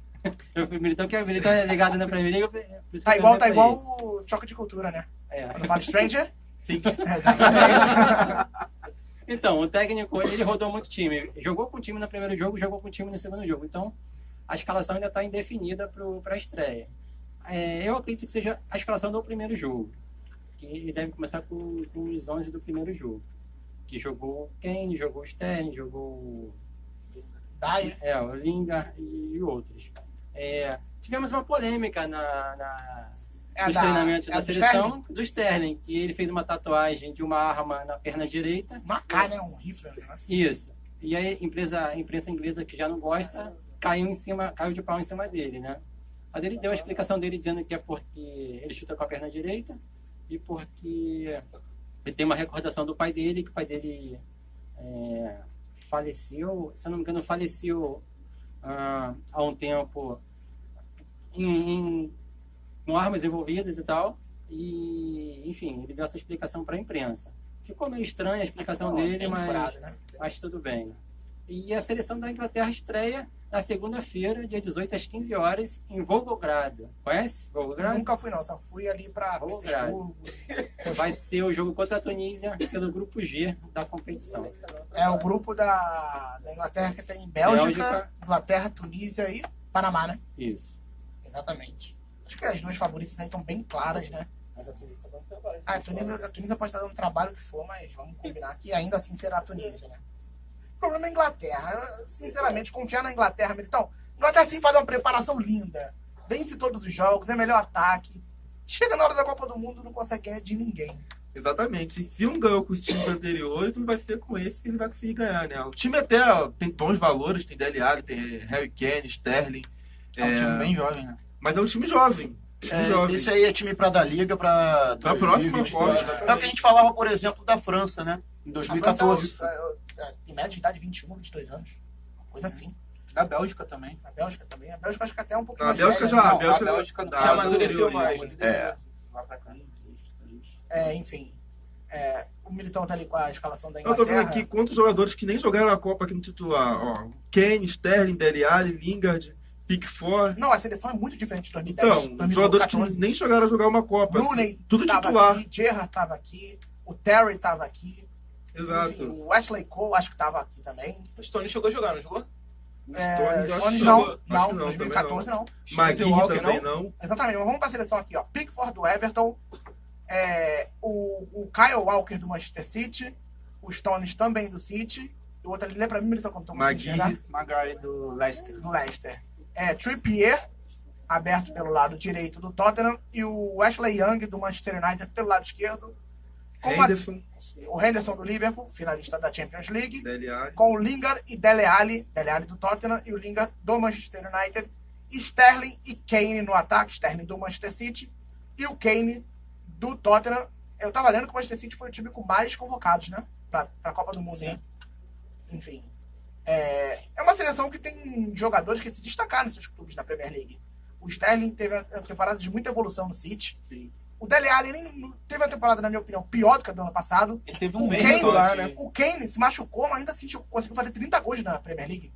S10: O Militão é ligado na Premier League. por isso que
S1: Tá
S10: eu
S1: igual
S10: perguntei pra
S1: o Choque de Cultura, né?
S10: ele. É.
S1: Quando fala Stranger.
S7: Sim.
S1: Exatamente.
S10: Então, o técnico, ele rodou muito time. Jogou com o time no primeiro jogo, jogou com o time no segundo jogo. Então, a escalação ainda está indefinida para a estreia. Eu acredito que seja a escalação do primeiro jogo. Que ele deve começar com os 11 do primeiro jogo. Que jogou o Kane, jogou o Sterling, jogou
S1: Dyer.
S10: o Lingard e outros. Tivemos uma polêmica nos treinamentos da
S1: do
S10: seleção do Sterling, que ele fez uma tatuagem de uma arma na perna direita.
S1: Uma K, né? Um rifle. Um negócio.
S10: Isso. E aí a imprensa inglesa, que já não gosta, caiu de pau em cima dele, né? Mas ele deu a explicação dele dizendo que é porque ele chuta com a perna direita e porque ele tem uma recordação do pai dele, que o pai dele faleceu, se eu não me engano, há um tempo com armas envolvidas e tal. E, enfim, ele deu essa explicação para a imprensa. Ficou meio estranha a explicação dele,
S1: bem furado, né?
S10: mas tudo bem. E a seleção da Inglaterra estreia na segunda-feira, dia 18, às 15 horas, em Volgogrado. Conhece Volgogrado?
S1: Nunca fui, não. Só fui ali pra
S10: Volgogrado.
S1: Petersburgo.
S10: Vai ser o jogo contra a Tunísia pelo grupo G da competição.
S1: É o grupo da Inglaterra que tem Bélgica, Inglaterra, Tunísia e Panamá, né?
S10: Isso.
S1: Exatamente. Acho que as duas favoritas aí estão bem claras, né?
S3: Mas a Tunísia tá dando trabalho.
S1: A Tunísia pode estar dando trabalho que for, mas vamos combinar que ainda assim será a Tunísia, né? O problema é a Inglaterra. Eu, sinceramente, confiar na Inglaterra, então, a Inglaterra sim faz uma preparação linda. Vence todos os jogos, é melhor ataque. Chega na hora da Copa do Mundo, não consegue ganhar de ninguém.
S7: Exatamente. E se não ganhou com os times anteriores, não vai ser com esse que ele vai conseguir ganhar, né? O time até tem bons valores, tem Dele Alli, tem Harry Kane, Sterling.
S2: É um time bem jovem, né?
S7: Mas é um time jovem.
S4: Esse aí é time pra dar liga pra
S7: Pra próxima
S4: 2022.
S7: Copa.
S4: É o que a gente falava, por exemplo, da França, né? Em 2014.
S1: Tem média de idade de 21, 22 anos. Uma coisa assim.
S2: Da Bélgica também.
S1: A Bélgica também. A Bélgica acho que até é um pouquinho
S7: Não, a
S1: mais
S7: Bélgica
S1: velha,
S7: já-
S1: né?
S7: a Bélgica
S2: a Bélgica
S7: já
S3: Já amadureceu mais.
S2: Lá pra cá.
S1: Enfim. O Militão tá ali com a escalação da
S7: Eu tô vendo
S1: Inglaterra.
S7: aqui quantos jogadores que nem jogaram a Copa aqui no titular. Ó, Kane, Sterling, Dele Alli, Lingard, Pickford.
S1: Não, a seleção é muito diferente de 2010.
S7: Então,
S1: 2014.
S7: jogadores que nem chegaram a jogar uma Copa.
S1: Rooney
S7: Tudo
S1: tava
S7: titular.
S1: aqui, Gerrard tava aqui, o Terry tava aqui.
S7: Exato.
S1: Enfim, o Ashley Cole acho que tava aqui também.
S5: O Stone chegou a jogar, não jogou?
S1: Stones
S7: Acho
S1: não,
S7: que
S1: não,
S7: não,
S1: 2014 não.
S7: Maguire
S5: Walker,
S7: também não.
S1: Exatamente, mas vamos pra seleção aqui, ó. Pickford do Everton, o Kyle Walker do Manchester City, o Stones também do City, e o outro ali, lembra pra mim, ele tá contando
S2: Maguire do Leicester.
S1: do Leicester. Trippier, aberto pelo lado direito do Tottenham, e o Ashley Young do Manchester United pelo lado esquerdo. O Henderson do Liverpool, finalista da Champions League,
S7: Dele Alli.
S1: com o Lingard e Dele Alli do Tottenham e o Lingard do Manchester United, Sterling e Kane no ataque, Sterling do Manchester City e o Kane do Tottenham. Eu tava lendo que o Manchester City foi o time com mais convocados, né, pra Copa do Mundo, né? Enfim, é uma seleção que tem jogadores que se destacaram nos seus clubes da Premier League. O Sterling teve uma temporada de muita evolução no City.
S2: Sim.
S1: O Dele Alli nem teve uma temporada, na minha opinião, pior do que a do ano passado.
S2: Ele teve
S1: O
S2: um mês
S1: Kane,
S2: só
S5: né?
S1: O Kane se machucou, mas ainda assim conseguiu fazer 30 gols na Premier League.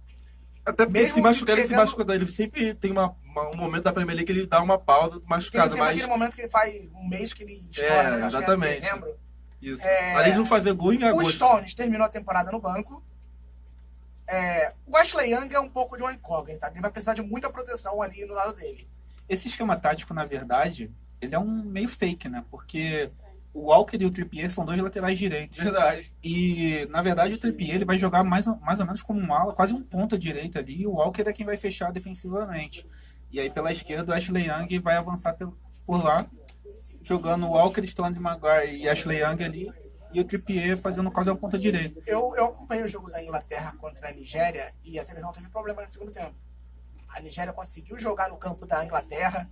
S7: Até porque
S1: Mesmo
S7: se machucar, ele se
S1: perdendo-
S7: machuca. Ele sempre tem um momento da Premier League que ele dá uma pausa
S1: Tem
S7: machucado,
S1: sempre
S7: mas.
S1: aquele momento que ele faz um mês que ele estoura, né? Acho que é
S7: exatamente.
S1: dezembro.
S7: Isso.
S1: É,
S7: Além de não fazer gol em
S1: O
S7: agosto.
S1: Stones terminou a temporada no banco. O Ashley Young é um pouco de uma incógnita. Ele vai precisar de muita proteção ali no lado dele.
S2: Esse esquema tático, na verdade, ele é um meio fake, né? Porque o Walker e o Trippier são dois laterais direitos.
S5: Verdade.
S2: E, na verdade, o Trippier ele vai jogar mais ou menos como um ala, quase um ponta direita ali, e o Walker é quem vai fechar defensivamente. E aí, pela esquerda, o Ashley Young vai avançar por lá, jogando o Walker, Stones, Maguire e Ashley Young ali, e o Trippier fazendo quase a ponta direita.
S1: Eu acompanhei o jogo da Inglaterra contra a Nigéria e a seleção teve problema no segundo tempo. A Nigéria conseguiu jogar no campo da Inglaterra.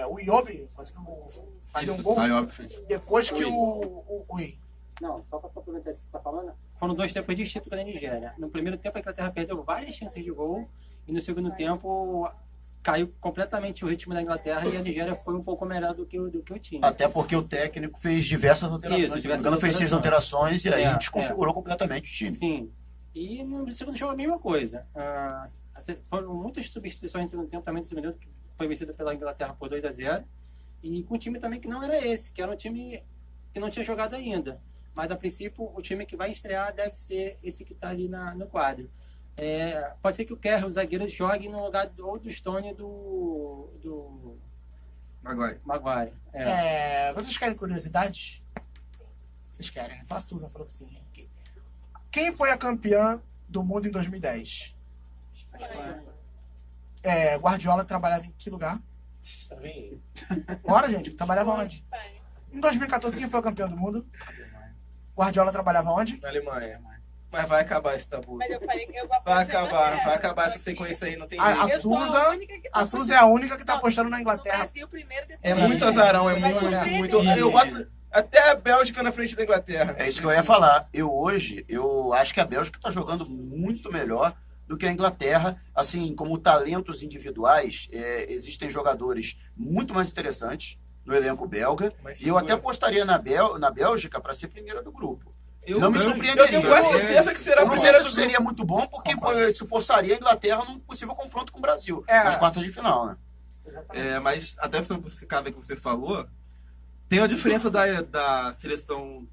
S1: O Iwobi conseguiu fazer um gol depois que
S10: Não, só para complementar isso que você está falando, foram 2 tempos distintos para a Nigéria. No primeiro tempo, a Inglaterra perdeu várias chances de gol, e no segundo tempo caiu completamente o ritmo da Inglaterra e a Nigéria foi um pouco melhor do que o time.
S4: Até porque o técnico fez diversas alterações.
S10: Isso,
S4: Se não me engano, fez 6 alterações e aí
S10: É,
S4: desconfigurou completamente o time.
S10: Sim. E no segundo jogo a mesma coisa. Foram muitas substituições no segundo tempo, também no segundo tempo, que foi vencida pela Inglaterra por 2-0. E com um time também que não era esse, que era um time que não tinha jogado ainda. Mas a princípio o time que vai estrear deve ser esse que está ali no quadro. Pode ser que o Kerr, o zagueiro, jogue no lugar ou do Stone e do Maguire.
S1: Vocês querem curiosidades? Vocês querem, né? Só a Susan falou que sim. Quem foi a campeã do mundo em 2010? Guardiola trabalhava em que lugar? Bora, gente. Trabalhava onde? Em 2014, quem foi o campeão do mundo? Guardiola trabalhava onde?
S5: Na Alemanha. Mas vai acabar esse tabu.
S9: Mas eu falei que eu vou
S5: Vai
S9: apostar na
S5: acabar,
S9: Inglaterra.
S5: vai acabar essa sequência aí, não tem
S1: A
S5: jeito.
S9: Eu sou
S1: Susan-
S9: a única que tá
S1: A Suzy é a única que tá apostando na
S9: no
S1: Inglaterra.
S9: Brasil primeiro, depois
S5: É muito azarão, é
S9: Vai
S5: muito,
S9: surpreender.
S5: muito. Eu boto até a Bélgica na frente da Inglaterra.
S4: É isso que eu ia falar. Eu acho que a Bélgica está jogando muito melhor do que a Inglaterra. Assim, como talentos individuais, existem jogadores muito mais interessantes no elenco belga.
S5: Mas
S4: E eu até
S5: segura.
S4: apostaria na Bélgica para ser primeira do grupo.
S5: Eu-
S4: Não me
S5: eu-
S4: surpreenderia.
S5: Eu tenho quase certeza que será a
S4: Não
S5: primeira
S4: sei
S5: do
S4: se
S5: grupo.
S4: seria muito bom, porque isso forçaria a Inglaterra num possível confronto com o Brasil,
S1: É.
S4: nas quartas de final, né?
S7: Mas até foi esse caso que você falou, tem a diferença da seleção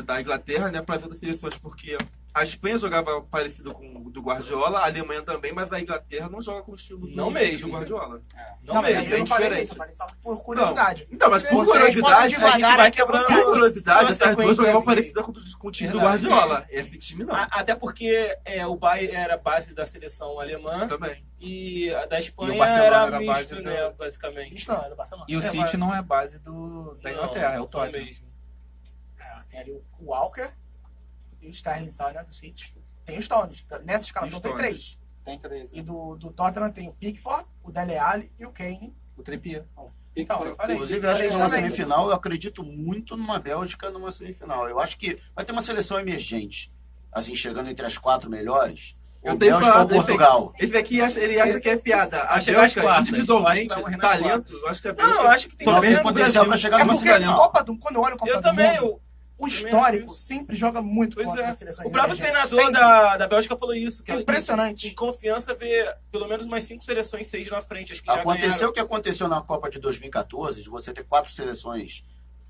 S7: da Inglaterra, né, para as outras seleções, porque a Espanha jogava parecido com o do Guardiola, a Alemanha também, mas a Inglaterra não joga com o estilo
S5: Não mesmo.
S7: do Guardiola.
S5: Não
S1: mas
S5: mesmo,
S1: eu
S5: é
S1: não falei
S5: diferente.
S1: isso, eu falei só por curiosidade.
S7: Então, mas por
S1: Vocês podem
S7: curiosidade,
S1: devagar
S7: a gente vai
S1: aqui à
S7: quebrando
S1: vontade.
S7: por curiosidade,
S5: Só
S7: essas duas
S5: sequência
S7: jogavam
S5: assim.
S7: parecida com o time do
S5: Verdade.
S7: Guardiola. Esse time não.
S5: Até porque o Bayern era base da seleção alemã
S7: Também.
S5: e a da
S2: E
S5: Espanha
S2: o Barcelona
S5: era
S2: era
S5: misto,
S2: base
S5: né,
S2: do-
S5: basicamente.
S1: Isso não, é do Barcelona.
S2: E o City
S5: mas-
S2: não é base da Inglaterra, é o
S5: não
S2: Tottenham.
S5: mesmo.
S1: Tem ali o Walker e o Sterling, só, né, do City. Tem os Stones. Nessa escalação tem
S7: Stones.
S1: 3.
S2: Tem 3.
S1: E do Tottenham tem o Pickford, o Dele Alli e o Kane.
S2: O Trippier.
S1: Então, eu falei.
S4: Inclusive, eu acho que
S1: Três
S4: numa
S1: também.
S4: semifinal, eu acredito muito numa Bélgica numa semifinal. Eu acho que vai ter uma seleção emergente, assim, chegando entre as 4 melhores.
S7: Eu
S4: Ou
S7: tenho
S4: Bélgica ou
S7: falado
S4: Portugal.
S7: Esse aqui, ele acha que é piada. A
S5: Vai chegar às
S7: Bélgica,
S5: quartas.
S7: individualmente,
S5: Eu acho que vai morrer nas
S7: talento, eu acho que a Bélgica
S5: Não, eu acho que tem
S4: Só tem
S7: mesmo
S4: potencial
S7: Brasil.
S4: para chegar
S1: É
S4: no
S1: porque
S4: Brasil.
S1: Copa do, quando eu olho a Copa
S5: Eu
S1: do
S5: também,
S1: Mundo, o histórico sempre joga muito
S5: Pois
S1: contra
S5: é.
S1: as seleções
S5: O próprio
S1: emergentes.
S5: treinador
S1: Sempre.
S5: da Bélgica falou isso. Que
S1: Impressionante.
S5: Em confiança vê pelo menos umas 5 seleções, 6 na frente. Acho que já
S4: Aconteceu
S5: ganharam.
S4: o que aconteceu na Copa de 2014, de você ter 4 seleções,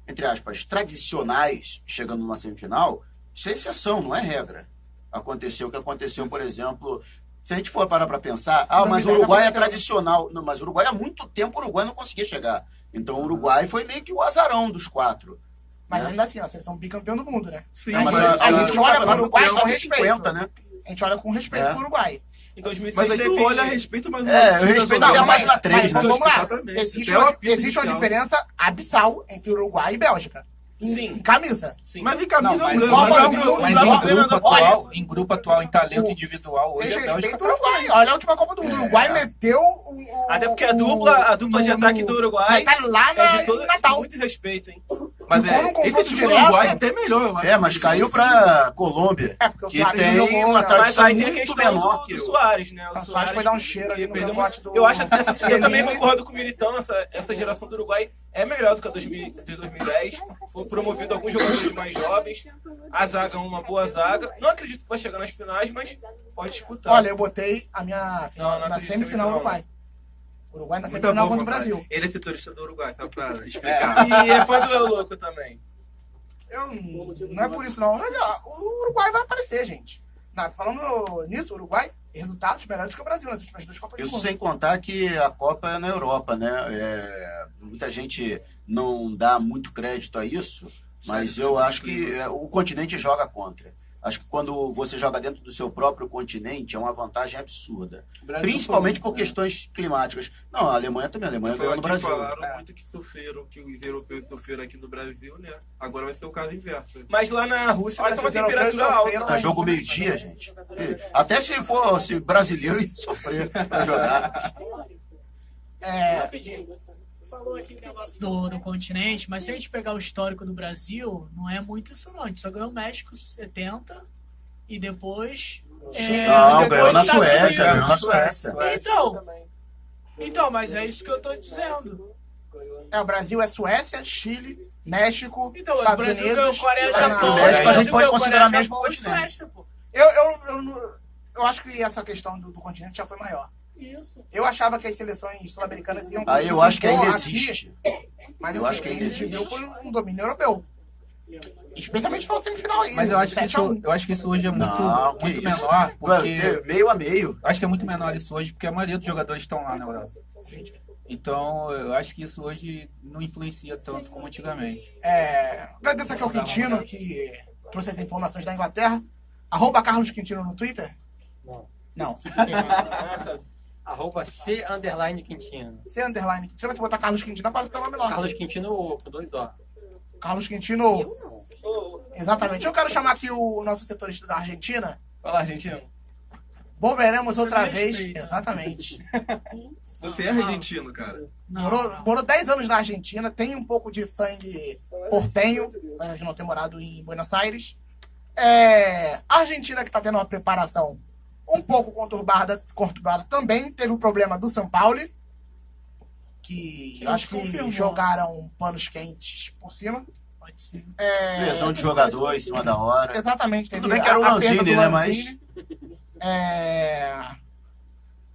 S4: entre aspas, tradicionais, chegando numa semifinal. Isso é exceção, não é regra. Aconteceu o que aconteceu, por exemplo, se a gente for parar para pensar, mas o Uruguai é tradicional. Não, mas o Uruguai há muito tempo o Uruguai não conseguia chegar. Então o Uruguai foi meio que o azarão dos 4.
S1: Mas ainda assim, a seleção bicampeão do mundo, né?
S7: Sim,
S1: a,
S4: mas
S1: gente, a gente olha para o Uruguai com
S4: de
S1: respeito.
S4: 50, né?
S1: A gente olha com respeito pro Uruguai.
S5: Em 2006
S7: Mas aí tu
S5: teve...
S7: olha a respeito, mas
S4: eu respeito até a página 3,
S1: mas
S4: né?
S1: vamos lá.
S7: Exatamente.
S1: Existe
S7: Até o
S1: uma,
S7: apito
S1: existe uma
S7: inicial.
S1: diferença abissal entre Uruguai e Bélgica.
S5: Sim.
S1: Em camisa.
S5: Sim.
S7: Mas em camisa
S2: Não,
S7: é um
S2: mas,
S7: grande.
S1: Copa
S7: Mas
S1: do
S7: o
S1: Mundo,
S2: mas
S7: próprio
S2: em,
S7: treinador-
S2: em grupo atual, em talento individual, hoje
S1: Vocês
S2: a Bélgica
S1: respeitam
S2: tá
S1: o Uruguai. Olha a última Copa do Mundo. O Uruguai meteu o.
S5: Até porque a dupla de ataque do Uruguai
S1: Tá lá
S5: é de todo
S1: em Natal.
S5: muito respeito, hein?
S7: Mas
S1: Ficou num confronto
S7: esse time do
S1: direto.
S7: Uruguai é até melhor, eu acho.
S4: Mas caiu para Colômbia,
S1: É, porque o
S4: que
S1: Suárez
S4: tem
S1: jogou,
S4: uma
S1: né?
S5: Mas
S4: tradição
S5: aí tem a
S4: muito
S5: questão
S4: menor
S5: do
S4: que o...
S5: Soares, né?
S1: O Suárez foi dar um cheiro ali no
S5: perdeu
S1: cangote do...
S5: Eu acho até eu também
S1: Chiellini.
S5: concordo com o Militão, essa geração do Uruguai é melhor do que a de 2010. Foi promovido alguns jogadores mais jovens. A zaga é uma boa zaga. Não acredito que vai chegar nas finais, mas pode disputar.
S1: Olha, eu botei a minha final,
S5: Não
S1: na
S5: acredito
S1: semifinal
S5: em
S1: Uruguai. Uruguai na
S7: Muito
S1: semifinal
S7: bom,
S1: contra o
S7: papai.
S1: Brasil.
S7: Ele é setorista do Uruguai, só pra explicar.
S5: E é fã do Eu Louco também.
S1: Não é por isso, não. Olha, o Uruguai vai aparecer, gente. Não, falando nisso, o Uruguai, resultados melhores que o Brasil nas últimas 2 Copas do
S4: Isso
S1: Mundo.
S4: sem contar que a Copa é na Europa, né? Muita gente não dá muito crédito a isso, mas eu acho que o continente joga contra. Acho que quando você joga dentro do seu próprio continente é uma vantagem absurda. Principalmente por questões climáticas. Não, a Alemanha também. A Alemanha ganhou no
S7: Aqui
S4: Brasil.
S7: falaram muito que sofreram, que os europeus sofreram aqui no Brasil, né? Agora vai ser o caso inverso.
S5: Mas lá na Rússia vai
S1: Olha,
S5: ter uma
S1: os europeus
S5: temperatura
S1: sofreram,
S5: alta.
S4: É jogo meio-dia, gente. Até se fosse brasileiro ia sofrer pra jogar.
S6: Rapidinho. Falou aqui o negócio do continente, mas se a gente pegar o histórico do Brasil, não é muito isso não. A gente só ganhou o México 70 e depois...
S4: Não, ganhou na
S6: Estados
S4: Suécia, ganhou
S6: Unidos.
S4: na Suécia.
S6: Então, mas é isso que eu tô dizendo.
S1: O Brasil é Suécia, Chile, México,
S6: Então, o
S1: Estados
S6: Brasil
S1: Unidos.
S6: ganhou Coreia,
S1: China.
S6: Japão.
S4: O México a gente
S6: Brasil
S4: pode
S6: ganhou
S4: considerar
S6: Coreia,
S4: mesmo
S6: Japão e
S4: continente.
S6: Suécia, pô.
S1: Eu acho que essa questão do continente já foi maior.
S6: Isso.
S1: Eu achava que as seleções sul-americanas iam
S4: Aí eu acho que ainda
S1: impor
S4: existe.
S1: Mas
S4: Eu
S1: assim,
S4: acho que
S1: o que
S4: ainda
S1: a gente viu
S4: existe.
S1: foi um domínio europeu. Especialmente na semifinal aí.
S2: Mas eu acho, que
S1: 7-1.
S2: eu acho que isso hoje é muito,
S4: Não, que
S2: muito
S4: isso.
S2: menor, porque...
S4: Meio a meio.
S2: Acho que é muito menor isso hoje, porque a maioria dos jogadores estão lá na Europa. Então, eu acho que isso hoje não influencia tanto como antigamente.
S1: Agradeço aqui ao Quintino, que trouxe as informações da Inglaterra. @Carlos Quintino no Twitter? Não.
S10: @C_Quintino.
S1: C_Quintino. Deixa eu ver se botar Carlos Quintino, aparece seu nome lá.
S10: Carlos Quintino com 2 O.
S1: Carlos Quintino. Exatamente. Eu quero chamar aqui o nosso setorista da Argentina.
S5: Fala, argentino.
S1: Volveremos
S6: Você
S1: outra
S6: me
S1: vez.
S6: respeita.
S1: Exatamente.
S7: Você é argentino, cara.
S1: Morou 10 anos na Argentina, tem um pouco de sangue portenho, mas de não ter morado em Buenos Aires. A Argentina, que está tendo uma preparação um pouco conturbada também, teve o problema do São Paulo, que eu acho que
S6: confirmou.
S1: jogaram panos quentes por cima.
S6: Pode ser.
S4: Lesão de jogador em cima da hora.
S1: Exatamente.
S4: Tudo bem que era o Lanzini, né? Mas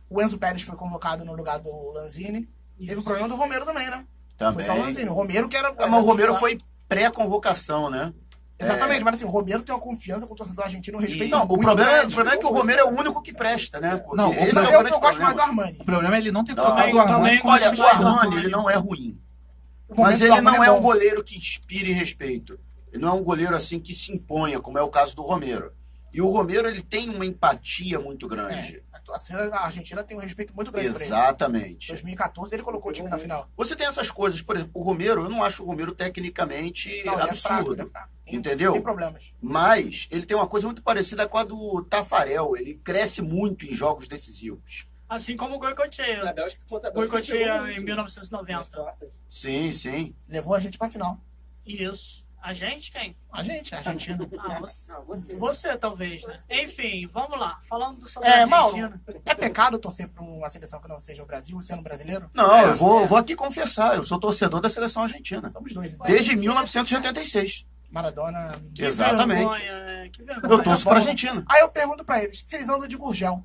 S1: o Enzo Pérez foi convocado no lugar do Lanzini. Teve o problema do Romero também, né?
S4: também.
S1: Foi só o Lanzini. O Romero que era...
S4: Mas o Romero foi pré-convocação, né?
S1: Exatamente, mas assim, o Romero tem uma confiança com o torcedor argentino, um respeito
S4: Não, o
S1: muito
S4: problema
S1: grande.
S4: é que o Romero é o único que presta, né? Porque
S2: Não,
S4: esse é o
S1: Eu
S4: grande
S1: gosto mais
S4: problema.
S1: do Armani.
S2: O problema é ele não ter
S4: Não,
S2: colocado
S6: eu
S2: o Armani
S6: também
S2: como
S4: Olha, o
S6: gosto mais do
S4: Armani,
S6: Armani.
S4: ele não é ruim.
S1: O momento
S4: Mas
S1: do
S4: ele
S1: Armani
S4: não é um
S1: bom.
S4: goleiro que inspire respeito. Ele não é um goleiro assim que se imponha, como é o caso do Romero. E o Romero, ele tem uma empatia muito grande.
S1: A Argentina tem um respeito muito grande por ele. Em
S4: Exatamente.
S1: 2014 ele colocou o time na final.
S4: Você tem essas coisas, por exemplo, o Romero, eu não acho o Romero tecnicamente
S1: Não, ele é fraco,
S4: absurdo.
S1: ele é fraco.
S4: Entendeu?
S1: Tem problemas.
S4: Mas ele tem uma coisa muito parecida com a do Tafarel. Ele cresce muito em jogos decisivos.
S6: Assim como o Goicoechea.
S3: Na Bélgica, contra a Bélgica,
S6: Goicoechea
S3: jogou
S6: em
S3: muito.
S6: 1990.
S4: Sim, sim.
S1: Levou a gente pra final.
S6: Isso. A gente quem?
S1: A gente, a Argentina.
S6: Ah, você talvez, né? Enfim, vamos lá. Falando sobre a
S1: Mauro,
S6: Argentina.
S1: é pecado torcer pra uma seleção que não seja o Brasil, sendo brasileiro?
S4: Não, eu vou aqui confessar. Eu sou torcedor da seleção argentina.
S1: Somos dois. Então.
S4: Desde 1976.
S1: Maradona.
S6: Que
S4: Exatamente.
S6: vergonha, né? Que vergonha.
S4: Eu torço pra Argentina.
S1: Aí eu pergunto pra eles, se eles andam de gurgel.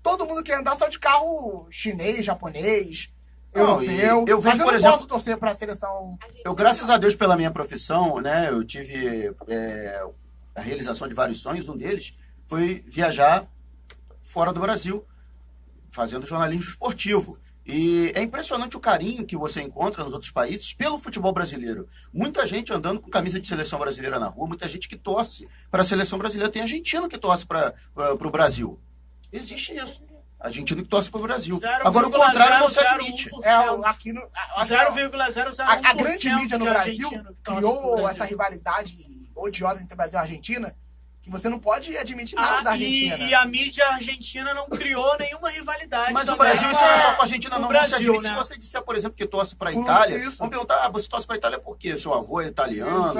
S1: Todo mundo quer andar só de carro chinês, japonês,
S4: Não,
S1: europeu.
S4: e eu vejo,
S1: mas eu
S4: por
S1: não
S4: exemplo,
S1: posso torcer pra seleção.
S4: Eu, graças a Deus, pela minha profissão, né, eu tive a realização de vários sonhos. Um deles foi viajar fora do Brasil, fazendo jornalismo esportivo. E é impressionante o carinho que você encontra nos outros países pelo futebol brasileiro. Muita gente andando com camisa de seleção brasileira na rua, muita gente que torce para a seleção brasileira. Tem argentino que torce para o Brasil. Existe isso. Argentino que torce para o Brasil. Agora, o contrário não se admite.
S1: Aqui no,
S6: 0,001%.
S1: a grande mídia no
S6: de
S1: Brasil
S6: argentino que torce pro
S1: criou
S6: Brasil.
S1: essa rivalidade odiosa entre Brasil e Argentina, que você não pode admitir nada da Argentina.
S6: E a mídia argentina não criou nenhuma rivalidade.
S4: Mas o
S6: também.
S4: Brasil, isso não é só com a Argentina,
S6: o
S4: não.
S6: Brasil,
S4: Não se admite.
S6: né?
S4: Se você disser, por exemplo, que torce para a
S1: Por
S4: Itália,
S1: isso.
S4: vamos perguntar, você torce para a Itália por quê? Seu avô é italiano?
S1: Isso,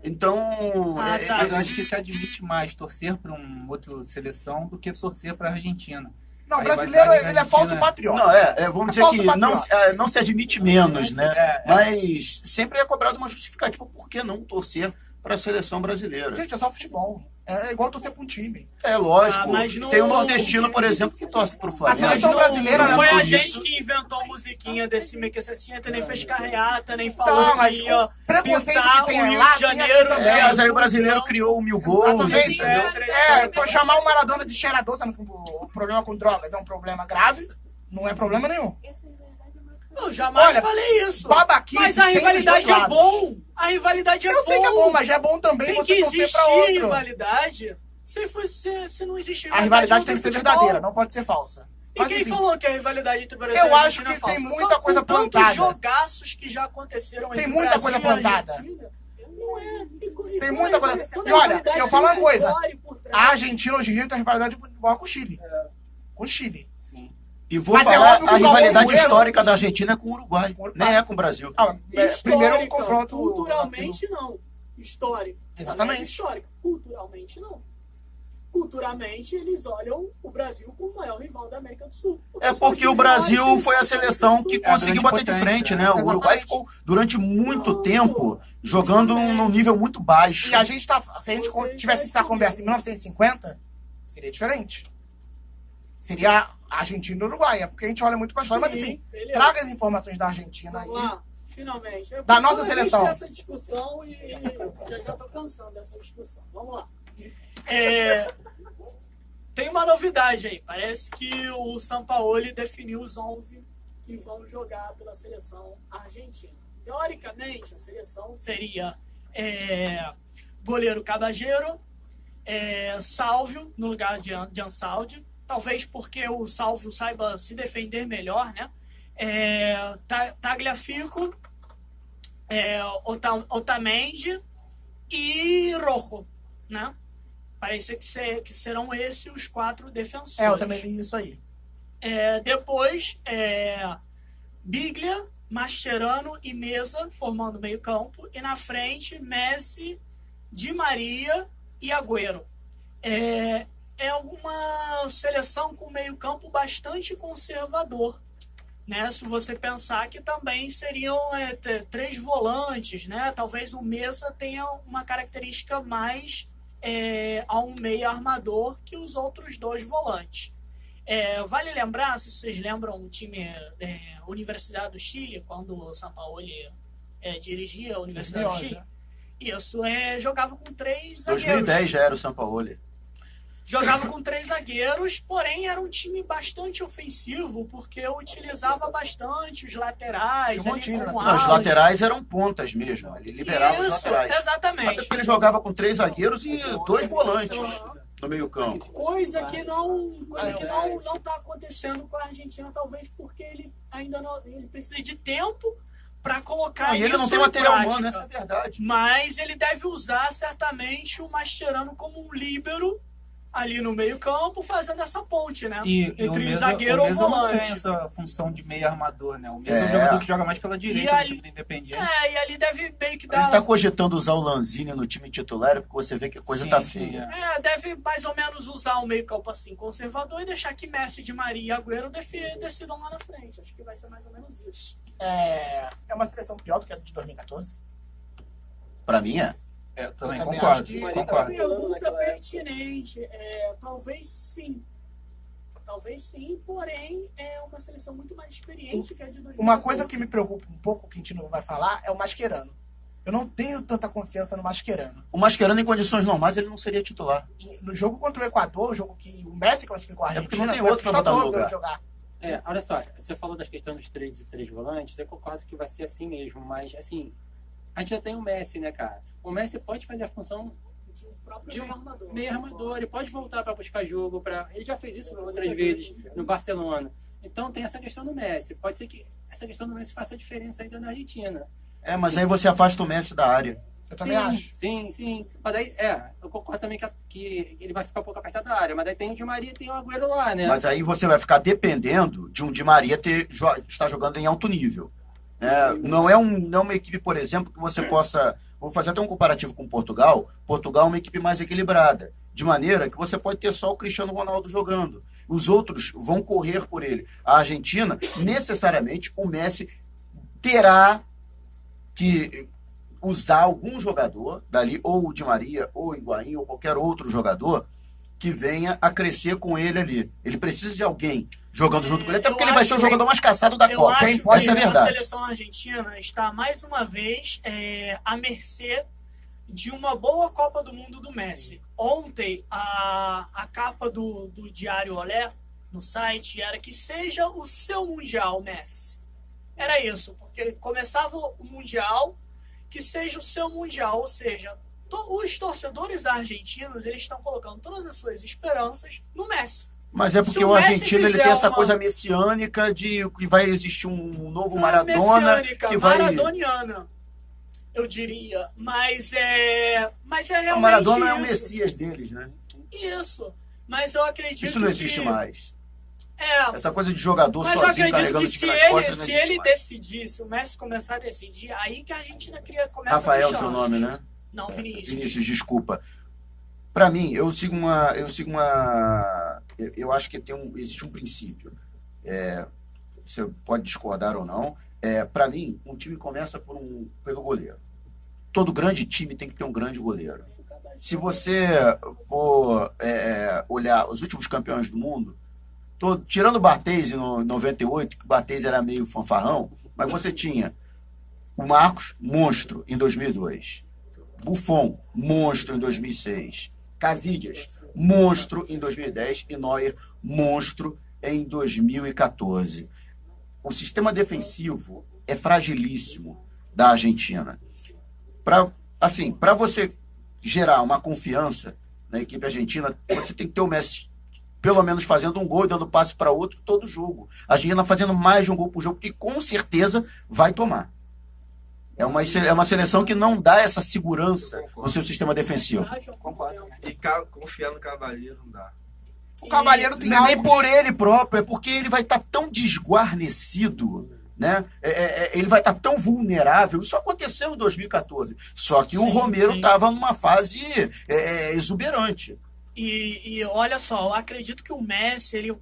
S4: Então,
S6: Ah, tá.
S2: Eu acho que se admite mais torcer para uma outra seleção do que torcer para a Argentina.
S1: Não, o
S2: Aí
S1: brasileiro,
S2: vai estar
S1: ele é
S2: Argentina,
S1: falso patriota.
S4: não, vamos dizer
S1: falso
S4: que não se admite menos, né?
S2: É.
S4: Mas sempre é cobrado uma justificativa por que não torcer para a seleção brasileira.
S1: Gente, é só futebol. É igual torcer pra um time.
S4: É lógico.
S6: mas não-
S4: Tem o nordestino, por exemplo, que torce para o
S1: A
S4: Flamengo.
S1: seleção brasileira,
S6: não foi
S1: né,
S6: a
S1: por
S6: gente
S1: isso.
S6: que inventou a musiquinha desse meio que 60, nem fez carreata, nem falou
S1: Tá, mas
S6: que ia
S1: o preconceito
S6: pintar
S1: que tem
S6: o Rio
S1: lá,
S6: de
S1: tem aqui
S6: Janeiro
S1: também.
S6: de
S4: Mas aí
S6: azul,
S4: o brasileiro
S6: então.
S4: criou o 1000 gols.
S1: Exatamente.
S4: Entendeu?
S1: Foi chamar o Maradona de cheirador, sendo que o problema com drogas é um problema grave. Não é problema nenhum.
S6: Eu jamais
S1: Olha,
S6: falei isso.
S1: babaquice
S6: Mas a
S1: tem dos
S6: rivalidade
S1: dois
S6: é
S1: lados.
S6: bom. A rivalidade é
S1: Eu sei que é bom, mas já é bom também
S6: Tem
S1: você
S6: que
S1: torcer pra
S6: existir
S1: outro.
S6: rivalidade. Se não existe
S1: A rivalidade
S6: não
S1: tem que ser
S6: futebol.
S1: verdadeira, não pode ser falsa.
S6: E
S1: Mas,
S6: quem
S1: enfim,
S6: falou que a rivalidade entre o Brasil
S1: Eu
S6: e a
S1: acho
S6: Argentina
S1: que
S6: é falsa?
S1: tem muita
S6: Só
S1: coisa
S6: com tantos
S1: plantada.
S6: jogaços que já aconteceram
S1: Tem
S6: entre
S1: muita
S6: Brasil
S1: coisa
S6: e
S1: plantada.
S6: Argentina. Não é.
S1: Tem muita coisa.
S6: Toda
S1: E olha,
S6: rivalidade
S1: eu
S6: tem
S1: falo uma
S6: um
S1: coisa.
S6: core por trás.
S1: A Argentina hoje em dia tem rivalidade de futebol com o Chile. Com o Chile.
S4: E vou
S1: Mas é
S4: falar,
S1: óbvio que
S4: a
S1: o Galvão
S4: rivalidade
S1: Bueno-
S4: histórica da Argentina é com o Uruguai,
S1: Com o
S4: nem é com o Brasil.
S1: Primeiro um
S6: Histórica,
S1: confronto.
S6: Culturalmente, não. Histórica.
S1: Exatamente.
S6: Não é histórica. Culturalmente, não. Culturalmente, eles olham o Brasil como o maior rival da América do Sul.
S4: É porque o Brasil foi a seleção que conseguiu
S2: grande
S4: bater de
S2: potência,
S4: frente, né?
S2: né?
S4: O Uruguai
S1: Exatamente.
S4: ficou durante muito tempo jogando num nível muito baixo.
S1: E a gente tá. Se a gente tivesse essa conversa em 1950, seria diferente. Seria Argentina e Uruguai, porque a gente olha muito pra fora. Mas enfim,
S6: beleza.
S1: traga as informações da Argentina aí.
S6: Vamos lá, finalmente.
S1: Da nossa
S6: Eu
S1: seleção.
S6: essa discussão e já tô cansando dessa discussão. Vamos lá. Tem uma novidade aí. Parece que o Sampaoli definiu os 11 que vão jogar pela seleção argentina. Teoricamente, a seleção seria goleiro Cabageiro, Sálvio no lugar de Ansaldi, talvez porque o Sálvio saiba se defender melhor, né? Tagliafico, Otamendi e Rojo, né? Parece que serão esses os 4 defensores.
S1: Eu também li isso aí.
S6: Depois, Biglia, Mascherano e Mesa formando o meio campo. E na frente, Messi, Di Maria e Agüero. É uma seleção com meio campo bastante conservador, né? Se você pensar que também seriam 3 volantes, né? Talvez o Mesa tenha uma característica mais a um meio armador que os outros 2 volantes. Vale lembrar, se vocês lembram o time Universidade do Chile, quando o Sampaoli dirigia a Universidade do Chile, isso, jogava com 3 zagueiros.
S4: 2010 já era o Sampaoli.
S6: Jogava com 3 zagueiros, porém era um time bastante ofensivo, porque utilizava bastante os laterais.
S1: Tinha um monte, né?
S4: Não, os laterais eram pontas mesmo. Ele liberava os laterais.
S6: Exatamente.
S4: Até porque ele jogava com 3 zagueiros e 2 volantes no meio campo.
S6: Coisa que não está acontecendo com a Argentina, talvez porque ele ainda não ele precisa de tempo para colocar
S4: E ele não
S6: isso
S4: tem
S6: em
S4: material
S6: prática.
S4: humano, essa é a verdade.
S6: Mas ele deve usar certamente o Mascherano como um líbero ali no meio campo, fazendo essa ponte, né? Entre o zagueiro ou o volante.
S2: Não tem essa função de meio armador, né? O Mesa é um
S4: É.
S2: jogador que joga mais pela direita,
S6: ali-
S2: no time do Independiente.
S6: E ali deve meio que
S4: Ele
S6: dar...
S4: tá cogitando usar o Lanzini no time titular, porque você vê que a coisa
S2: Sim,
S4: tá
S2: sim,
S4: feia.
S6: Deve mais ou menos usar o meio campo assim, conservador, e deixar que Messi, Di Maria e Agüero decidam lá na frente. Acho que vai ser mais ou menos isso.
S1: É uma seleção pior do que a de 2014.
S4: Pra mim é.
S2: Eu também
S1: Eu também
S2: concordo.
S1: acho que-
S2: Concordo.
S6: Pergunta pertinente. Talvez sim. Talvez sim, porém é uma seleção muito mais experiente que a de 2014.
S1: Uma coisa que me preocupa um pouco, que a gente não vai falar, é o Mascherano. Eu não tenho tanta confiança no Mascherano.
S4: O Mascherano, em condições normais, ele não seria titular.
S1: E no jogo contra o Equador, o jogo que o Messi classificou a
S4: É porque
S1: Argentina,
S4: não tem
S1: foi
S4: outro pra botar no
S1: assustador
S4: lugar.
S1: jogar.
S10: Olha só, você falou das questões dos 3 e 3 volantes, eu concordo que vai ser assim mesmo, mas assim, a gente já tem o Messi, né, cara? O Messi pode fazer a função
S6: De um próprio
S10: de
S6: meio
S10: um
S6: armador.
S10: meio armador, ele pode voltar para buscar jogo, ele já fez isso outras vezes no Barcelona. Então tem essa questão do Messi. Pode ser que essa questão do Messi faça a diferença ainda na Argentina.
S4: Mas aí você afasta o Messi da área.
S1: Eu também acho.
S10: Sim. Mas daí, eu concordo também que ele vai ficar um pouco afastado da área, mas daí tem o Di Maria e tem o Agüero lá, né?
S4: Mas aí você vai ficar dependendo de um Di Maria estar jogando em alto nível. Não é uma equipe, por exemplo, que você possa... Vou fazer até um comparativo com Portugal. Portugal é uma equipe mais equilibrada, de maneira que você pode ter só o Cristiano Ronaldo jogando. Os outros vão correr por ele. A Argentina, necessariamente, o Messi terá que usar algum jogador dali, ou o Di Maria, ou o Higuaín, ou qualquer outro jogador que venha a crescer com ele ali. Ele precisa de alguém jogando junto com ele, até porque ele vai ser o jogador mais caçado da
S6: Eu
S4: Copa.
S6: acho
S4: Essa é a
S6: que a
S4: verdade.
S6: seleção argentina está mais uma vez à mercê de uma boa Copa do Mundo do Messi. Ontem, a capa do Diário Olé, no site, era que seja o seu Mundial, Messi. Era isso, porque começava o Mundial, que seja o seu Mundial, ou seja, os torcedores argentinos, eles estão colocando todas as suas esperanças no Messi.
S4: Mas é porque
S6: Se o
S4: o
S6: Messi
S4: argentino ele
S6: fizer
S4: tem essa
S6: uma-
S4: coisa messiânica de que vai existir um novo
S6: Não
S4: Maradona
S6: messiânica,
S4: que vai...
S6: maradoniana, eu diria. Mas é realmente
S4: O Maradona é o
S6: isso.
S4: Messias deles, né?
S6: Isso. Mas eu acredito
S4: Isso não existe
S6: que...
S4: mais.
S6: É,
S4: Essa coisa de jogador
S6: mas eu
S4: sozinho
S6: acredito
S4: carregando
S6: que
S4: o
S6: se
S4: time nas costas não
S6: se
S4: existe
S6: ele
S4: mais.
S6: decidir, se o Messi começar a decidir, aí que a Argentina começa
S4: Rafael,
S6: a ter
S4: seu
S6: chance.
S4: nome, né?
S6: Não, Vinícius.
S4: Vinícius, desculpa. Para mim, eu acho que existe um princípio. Você pode discordar ou não. Para mim, um time começa pelo goleiro. Todo grande time tem que ter um grande goleiro. Se você for olhar os últimos campeões do mundo, tirando o Barthez em 98, que o Barthez era meio fanfarrão, mas você tinha o Marcos, monstro, em 2002. Buffon, monstro, em 2006. Casillas, monstro, em 2010. E Neuer, monstro, em 2014. O sistema defensivo é fragilíssimo da Argentina. Para você gerar uma confiança na equipe argentina, você tem que ter o Messi pelo menos fazendo um gol e dando passe para outro todo jogo. A Argentina fazendo mais de um gol por jogo, que com certeza vai tomar. É uma seleção que não dá essa segurança no seu sistema defensivo.
S2: Concordo.
S7: E confiar no Cavaleiro não dá.
S1: O Cavaleiro tem
S4: Não é nem
S1: algo...
S4: por ele próprio, é porque ele vai estar tão desguarnecido, né? Ele vai estar tão vulnerável. Isso aconteceu em 2014. Só que o Romero estava numa fase exuberante.
S6: E olha só, eu acredito que o Messi,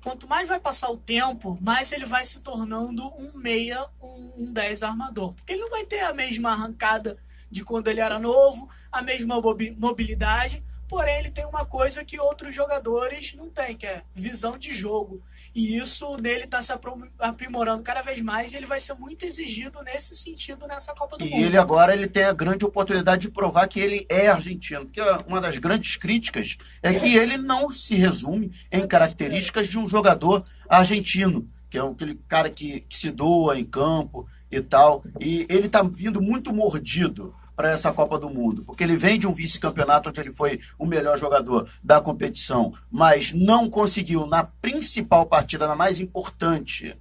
S6: quanto mais vai passar o tempo, mais ele vai se tornando um meia, um 10 armador. Porque ele não vai ter a mesma arrancada de quando ele era novo, a mesma mobilidade, porém ele tem uma coisa que outros jogadores não têm, que é visão de jogo. E isso nele está se aprimorando cada vez mais e ele vai ser muito exigido nesse sentido nessa Copa do Mundo.
S4: E ele agora tem a grande oportunidade de provar que ele é argentino. Porque uma das grandes críticas é que ele não se resume em características de um jogador argentino, que é aquele cara que se doa em campo e tal. E ele está vindo muito mordido para essa Copa do Mundo, porque ele vem de um vice-campeonato onde ele foi o melhor jogador da competição, mas não conseguiu, na principal partida, na mais importante,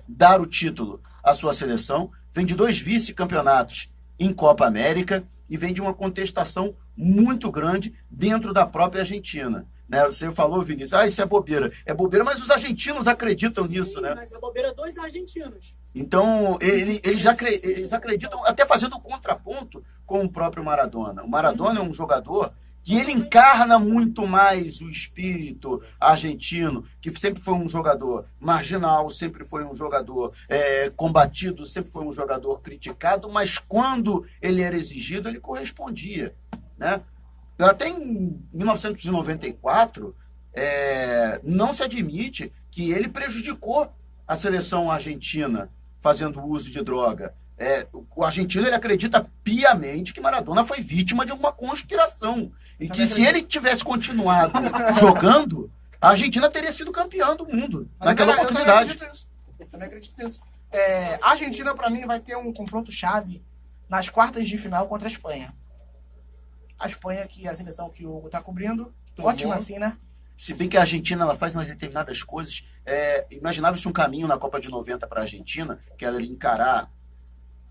S4: dar o título à sua seleção. Vem de 2 vice-campeonatos em Copa América e vem de uma contestação muito grande dentro da própria Argentina. Né? Você falou, Vinícius, isso é bobeira. É bobeira, mas os argentinos acreditam nisso, né?
S6: Mas é bobeira 2 argentinos.
S4: Então, eles acreditam, até fazendo um contraponto com o próprio Maradona. O Maradona é um jogador que ele encarna muito mais o espírito argentino, que sempre foi um jogador marginal, sempre foi um jogador combatido, sempre foi um jogador criticado, mas quando ele era exigido, ele correspondia, né? Até em 1994, não se admite que ele prejudicou a seleção argentina fazendo uso de droga. O argentino ele acredita piamente que Maradona foi vítima de alguma conspiração. E que se ele tivesse continuado jogando, a Argentina teria sido campeã do mundo naquela oportunidade.
S1: Eu também acredito nisso. A Argentina, para mim, vai ter um confronto chave nas quartas de final contra a Espanha. A Espanha, que é a seleção que o Hugo tá cobrindo. Ótima assim, né?
S4: Se bem que a Argentina ela faz umas determinadas coisas. Imaginava-se um caminho na Copa de 90 para a Argentina, que ela ia encarar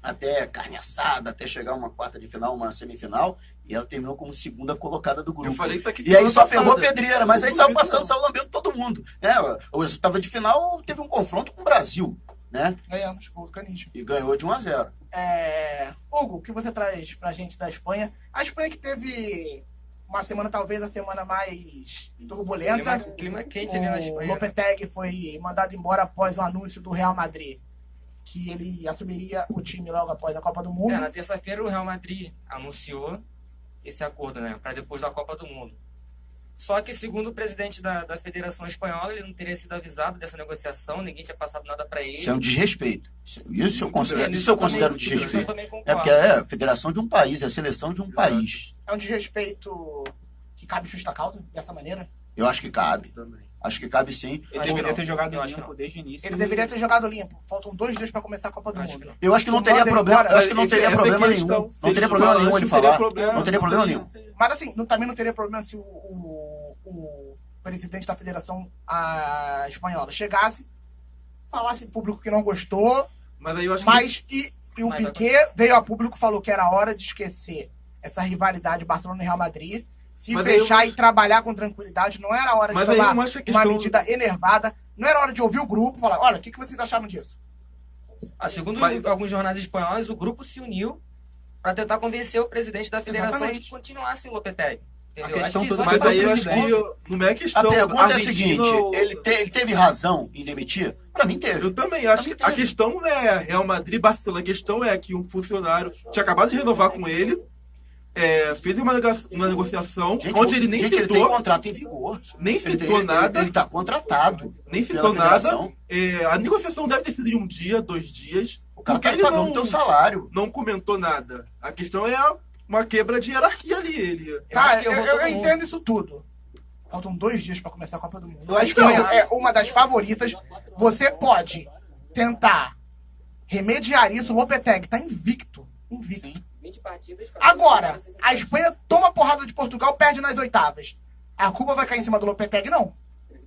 S4: até carne assada, até chegar a uma quarta de final, uma semifinal, e ela terminou como segunda colocada do grupo.
S7: Eu falei isso aqui.
S4: E aí só pegou pedreira, mas aí saiu passando, saiu lambendo todo mundo. O resultado de final teve um confronto com o Brasil, né?
S1: Ganhamos, gol do Caniche.
S4: E ganhou de 1-0.
S1: Hugo, o que você traz pra gente da Espanha? A Espanha que teve uma semana, talvez a semana mais turbulenta.
S8: Clima quente ali na Espanha.
S1: O Lopetegui foi mandado embora após o anúncio do Real Madrid que ele assumiria o time logo após a Copa do Mundo.
S8: Na terça-feira o Real Madrid anunciou esse acordo, né, para depois da Copa do Mundo. Só que, segundo o presidente da Federação Espanhola, ele não teria sido avisado dessa negociação, ninguém tinha passado nada para ele.
S4: Isso é um desrespeito. Isso eu considero desrespeito. Porque
S8: é
S4: a federação de um país, é a seleção de um país.
S1: É um desrespeito que cabe justa causa, dessa maneira?
S4: Eu acho que cabe. Acho que cabe sim.
S2: Ele deveria ter jogado limpo desde o início.
S1: Ele deveria ter jogado limpo. Faltam 2 dias para começar a Copa do Mundo.
S4: Eu acho que não teria problema. Eu acho que não teria problema nenhum. Não teria problema nenhum ele falar. Não teria problema nenhum.
S1: Mas assim, também não teria problema se o presidente da Federação Espanhola chegasse, falasse em público que não gostou,
S7: mas aí eu acho
S1: que... E o Piquet veio a público e falou que era hora de esquecer essa rivalidade Barcelona e Real Madrid, se fechar e trabalhar com tranquilidade. Não era hora de tomar uma medida enervada, não era hora de ouvir o grupo e falar, olha, o que vocês acharam disso?
S8: Segundo alguns jornais espanhóis, o grupo se uniu para tentar convencer o presidente da federação de continuar sem o Lopetegui.
S7: Mas aí eu acho que não é questão...
S4: A pergunta é a seguinte, ele teve razão em demitir? Pra mim teve.
S7: Eu também acho que a questão não é Real Madrid, Barcelona, a questão é que um funcionário tinha acabado de renovar com ele, fez uma negociação onde ele nem citou...
S4: Ele tem contrato em vigor.
S7: Nem citou nada.
S4: Ele está contratado.
S7: Nem citou nada. A negociação deve ter sido de 1 dia, 2 dias.
S4: O cara tá pagando o teu salário.
S7: Não comentou nada. A questão é uma quebra de hierarquia ali.
S1: Eu entendo isso tudo. Faltam 2 dias para começar a Copa do Mundo. A Espanha é uma das favoritas. Você pode tentar remediar isso. O Lopetegui tá invicto. Invicto.
S8: Sim. 20 partidas.
S1: Agora, a Espanha toma porrada de Portugal, perde nas oitavas. A culpa vai cair em cima do Lopetegui? Não.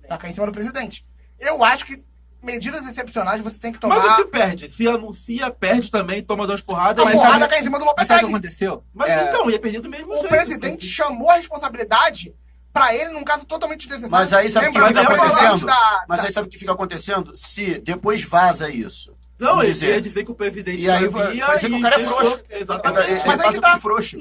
S1: Vai cair em cima do presidente. Eu acho que medidas excepcionais você tem que tomar.
S7: Mas se perde? Se anuncia, perde também, toma 2 porradas.
S1: A porrada cai em cima do Lopetegui.
S2: Mas sabe o que aconteceu?
S7: Mas então, ia perder do mesmo jeito.
S1: O presidente chamou a responsabilidade pra ele num caso totalmente desnecessário.
S4: Mas aí sabe o que fica acontecendo? Mas aí sabe o que fica acontecendo? Se depois vaza isso.
S7: Não, ele ia dizer que o presidente
S4: e aí vai dizer que o cara é frouxo.
S7: Exatamente.
S4: Ele passa por frouxo.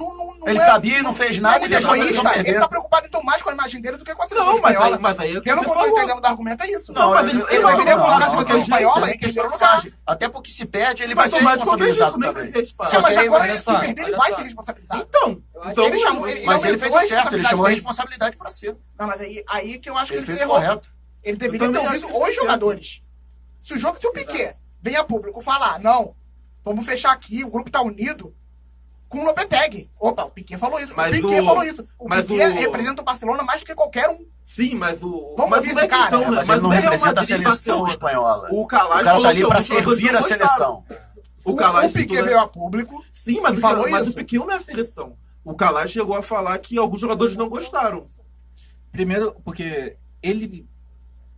S4: Ele sabia e não fez nada e deixou ele perder.
S1: Ele tá preocupado então mais com a imagem dele do que com a seleção espanhola.
S7: Mas aí
S1: eu não tô entendendo do argumento, é isso.
S4: Não, mas
S1: ele deveria colocar a seleção espanhola em terceiro lugar.
S4: Até porque se perde, ele vai ser responsabilizado também.
S1: Mas agora, se perder, ele vai ser responsabilizado.
S7: Então
S1: ele chamou...
S4: Mas ele fez o certo, ele chamou a responsabilidade pra ser.
S1: Não, mas aí que eu acho que ele
S4: fez
S1: errou.
S4: Correto.
S1: Ele deveria ter ouvido os jogadores. Se o Piquet vem a público falar, não, vamos fechar aqui, o grupo tá unido com o Lopetegui. Opa, o Piquet falou isso.
S7: Mas
S1: o Piquet falou isso. O Piquet representa o Barcelona mais do que qualquer um.
S7: Sim, mas o...
S1: Vamos ouvir esse cara.
S4: Mas ele não representa a seleção espanhola.
S7: O cara
S4: tá ali pra servir a seleção.
S1: O Piquet veio a público.
S7: Sim, mas o Piquet não é a seleção. O Calais chegou a falar que alguns jogadores não gostaram.
S2: Primeiro, porque ele,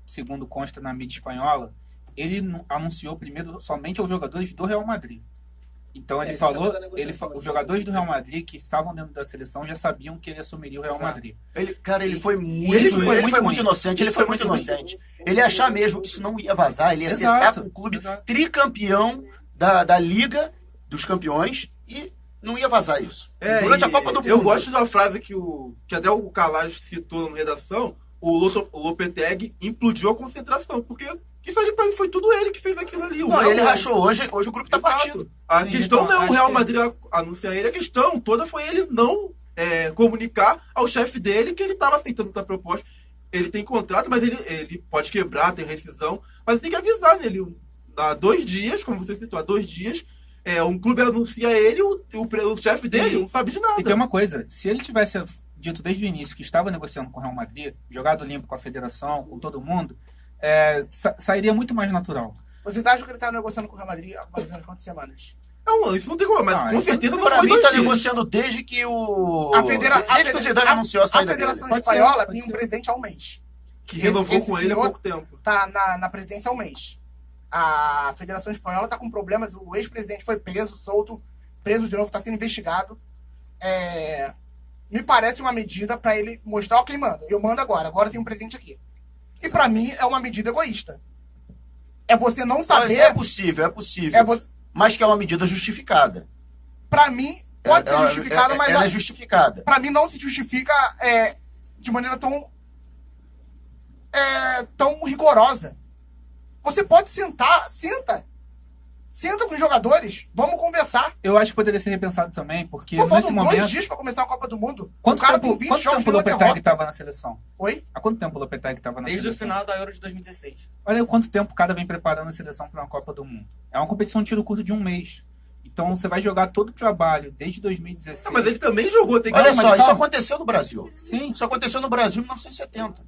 S2: segundo consta na mídia espanhola, ele anunciou primeiro somente aos jogadores do Real Madrid. Então ele falou, os jogadores do Real Madrid que estavam dentro da seleção já sabiam que ele assumiria o Real Madrid.
S4: Ele foi muito inocente. Ele foi muito inocente. Ele ia achar mesmo que isso não ia vazar. Ele ia acertar com o clube tricampeão da Liga dos Campeões e não ia vazar isso.
S7: É,
S4: Durante a
S7: e
S4: Copa do Mundo.
S7: eu gosto da frase que até o Calais citou na redação, o Lopetegui implodiu a concentração, porque isso ali pra mim foi tudo ele que fez aquilo ali.
S4: Não, ele rachou hoje o grupo tá
S7: Exato.
S4: partido.
S7: A
S2: Sim,
S7: questão
S2: então,
S7: não é o
S2: acho
S7: Real
S2: que-
S7: Madrid anunciar ele, a questão toda foi ele não comunicar ao chefe dele que ele estava aceitando outra proposta. Ele tem contrato, mas ele pode quebrar, tem rescisão, mas tem que avisar nele. Há 2 dias, como você citou, há 2 dias, um clube anuncia ele, o chefe dele não sabe de
S2: E tem
S7: nada.
S2: uma coisa, se ele tivesse dito desde o início que estava negociando com o Real Madrid, jogado limpo com a federação, com todo mundo, sairia muito mais natural.
S1: Vocês acham que ele tá negociando com o Real Madrid há mais ou menos quantas semanas?
S7: Não, isso não tem como, mas
S2: Não,
S7: com
S2: isso
S7: certeza não
S4: Pra
S7: foi
S4: mim,
S7: 2
S4: tá
S7: dias.
S4: negociando desde que o.
S1: Desde
S4: que o Zidane anunciou a saída dele.
S1: Federação
S2: Pode ser,
S1: Espanhola
S2: pode
S1: tem um
S2: ser.
S1: presidente há um mês.
S7: Que renovou
S1: Esse
S7: com ele há
S1: senhor
S7: pouco tempo.
S1: Tá na presidência há um mês. A Federação Espanhola tá com problemas. O ex-presidente foi preso, solto, preso de novo, tá sendo investigado. Me parece uma medida pra ele mostrar quem manda. Eu mando agora tem um presidente aqui. E pra mim é uma medida egoísta. É você não saber.
S4: É possível, é possível.
S1: É você,
S4: Mas que é uma medida justificada.
S1: pra mim, pode ser justificado, mas
S4: ela é justificada.
S1: pra mim não se justifica de maneira tão rigorosa. Você pode senta com os jogadores, vamos conversar.
S2: Eu acho que poderia ser repensado também, porque
S1: Pô,
S2: nesse
S1: faltam 2
S2: momento...
S1: dias pra começar a Copa do Mundo.
S2: Quanto
S1: o cara
S2: tempo,
S1: tem 20
S2: quanto
S1: jogos,
S2: tempo o
S1: nenhuma
S2: Lopetegui
S1: derrota.
S2: estava na seleção?
S1: Oi?
S2: Há quanto tempo o Lopetegui estava na
S8: Desde o
S2: seleção?
S8: final da Euro de 2016.
S2: Olha quanto tempo o cara vem preparando a seleção para uma Copa do Mundo. É uma competição de tiro curto de 1 mês. Então você vai jogar todo o trabalho desde 2016.
S7: Mas ele também jogou, tem que
S4: Olha
S7: mas
S4: só,
S7: calma.
S4: isso aconteceu no Brasil.
S2: Sim.
S4: Isso aconteceu no Brasil em 1970.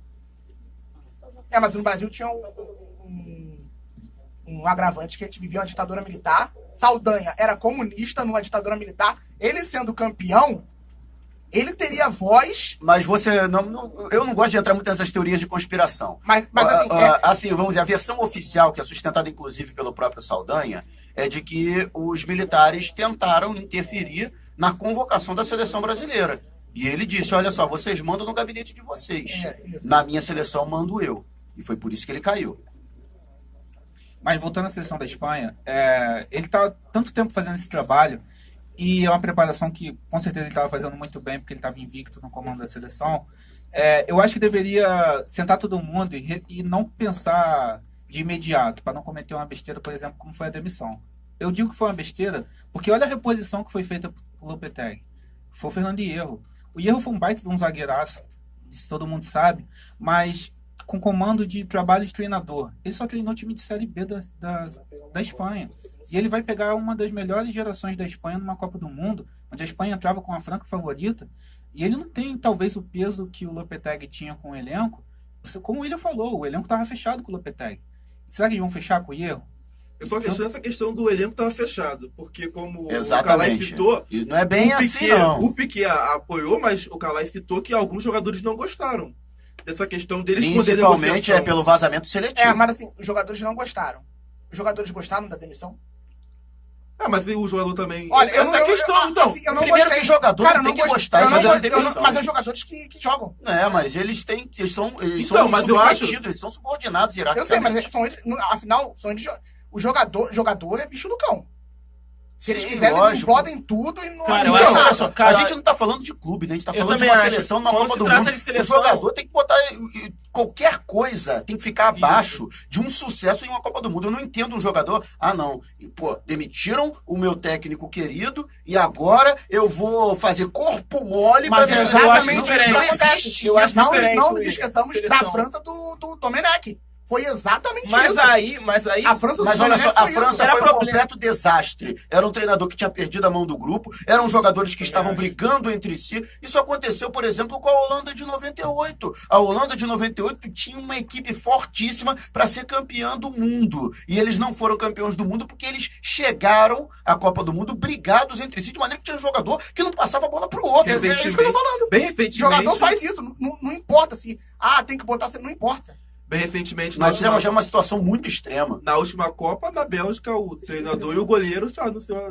S1: Mas no Brasil tinha um agravante que a gente vivia uma ditadura militar. Saldanha era comunista numa ditadura militar. Ele sendo campeão, ele teria voz.
S4: Mas você não, eu não gosto de entrar muito nessas teorias de conspiração.
S1: Mas assim,
S4: Assim, vamos dizer, a versão oficial, que é sustentada inclusive pelo próprio Saldanha, é de que os militares tentaram interferir na convocação da seleção brasileira. E ele disse, olha só, vocês mandam no gabinete de vocês.
S1: Isso.
S4: Na minha seleção mando eu. E foi por isso que ele caiu.
S2: Mas voltando à seleção da Espanha, ele está tanto tempo fazendo esse trabalho e é uma preparação que com certeza ele estava fazendo muito bem porque ele estava invicto no comando da seleção. Eu acho que deveria sentar todo mundo e não pensar de imediato para não cometer uma besteira, por exemplo, como foi a demissão. Eu digo que foi uma besteira porque olha a reposição que foi feita por Lopetegui. Foi o Fernando Hierro. O Hierro foi um baita de um zagueiraço, isso todo mundo sabe, mas com comando de trabalho de treinador. Ele só treinou o time de Série B da Espanha. E ele vai pegar uma das melhores gerações da Espanha numa Copa do Mundo, onde a Espanha entrava com a franca favorita, e ele não tem, talvez, o peso que o Lopetegui tinha com o elenco. Como o William falou, o elenco estava fechado com o Lopetegui. Será que eles vão fechar com o Hierro?
S7: Eu só questiono essa questão do elenco estava fechado, porque como o Calais
S4: Exatamente.
S7: citou,
S4: E não é bem assim, não.
S7: o Piquet apoiou, mas o Calais citou que alguns jogadores não gostaram dessa questão deles poderem
S4: Principalmente pelo vazamento seletivo.
S1: mas assim, os jogadores não gostaram. Os jogadores gostaram da demissão?
S7: Mas o jogador também...
S1: Olha,
S7: essa é a questão, então.
S1: assim, eu não
S4: Primeiro
S1: gostei.
S4: que jogador
S1: Cara,
S4: não tem
S1: eu
S4: que
S1: não
S4: gostar
S1: gostei.
S4: de fazer demissão.
S1: Mas é jogadores que jogam.
S4: Mas eles são
S7: Então, mas eu acho-
S4: submetidos, eles são subordinados
S1: Eu sei,
S4: hierarquicamente.
S1: mas são eles, afinal, são eles. O jogador é bicho do cão. Se eles
S4: Sim,
S1: quiserem, eles
S4: lógico.
S1: podem tudo e não.
S5: Cara,
S1: não
S5: eu
S1: faz
S5: acho-
S1: nada.
S4: Olha só,
S5: Cara,
S4: a gente não tá falando de clube, né? A gente tá
S5: eu
S4: falando de
S5: também
S4: uma
S5: acho.
S4: seleção, numa
S5: Quando
S4: Copa
S5: se
S4: do
S5: trata
S4: Mundo.
S5: de seleção-
S4: O jogador tem que botar qualquer coisa, tem que ficar abaixo de um sucesso em uma Copa do Mundo. Eu não entendo um jogador, demitiram o meu técnico querido e agora eu vou fazer corpo mole pra
S1: Mas
S4: ver
S1: é
S4: se eu acho
S1: exatamente
S4: que
S1: isso que
S4: não
S1: acontece.
S4: existe
S5: Eu acho
S4: isso.
S1: Não
S5: diferente,
S1: nos
S5: William.
S1: esqueçamos
S5: Seleção.
S1: da França do Domenech. Foi exatamente
S5: Mas
S1: isso.
S5: aí...
S1: A França do
S4: Mas olha
S1: Domenech
S4: só, a
S1: foi
S4: França
S1: isso.
S5: Era
S4: foi um
S5: problema.
S4: completo desastre. Era um treinador que tinha perdido a mão do grupo, eram jogadores que estavam brigando entre si. Isso aconteceu, por exemplo, com a Holanda de 98. A Holanda de 98 tinha uma equipe fortíssima para ser campeã do mundo. E eles não foram campeões do mundo porque eles chegaram à Copa do Mundo brigados entre si, de maneira que tinha jogador que não passava a bola pro outro. É isso que eu tô falando.
S7: Bem recentemente...
S1: Jogador faz isso. Não importa se. Tem que botar. Não importa.
S7: Bem recentemente...
S4: Mas isso já é uma situação muito extrema.
S7: Na última Copa, na Bélgica, o treinador e o goleiro,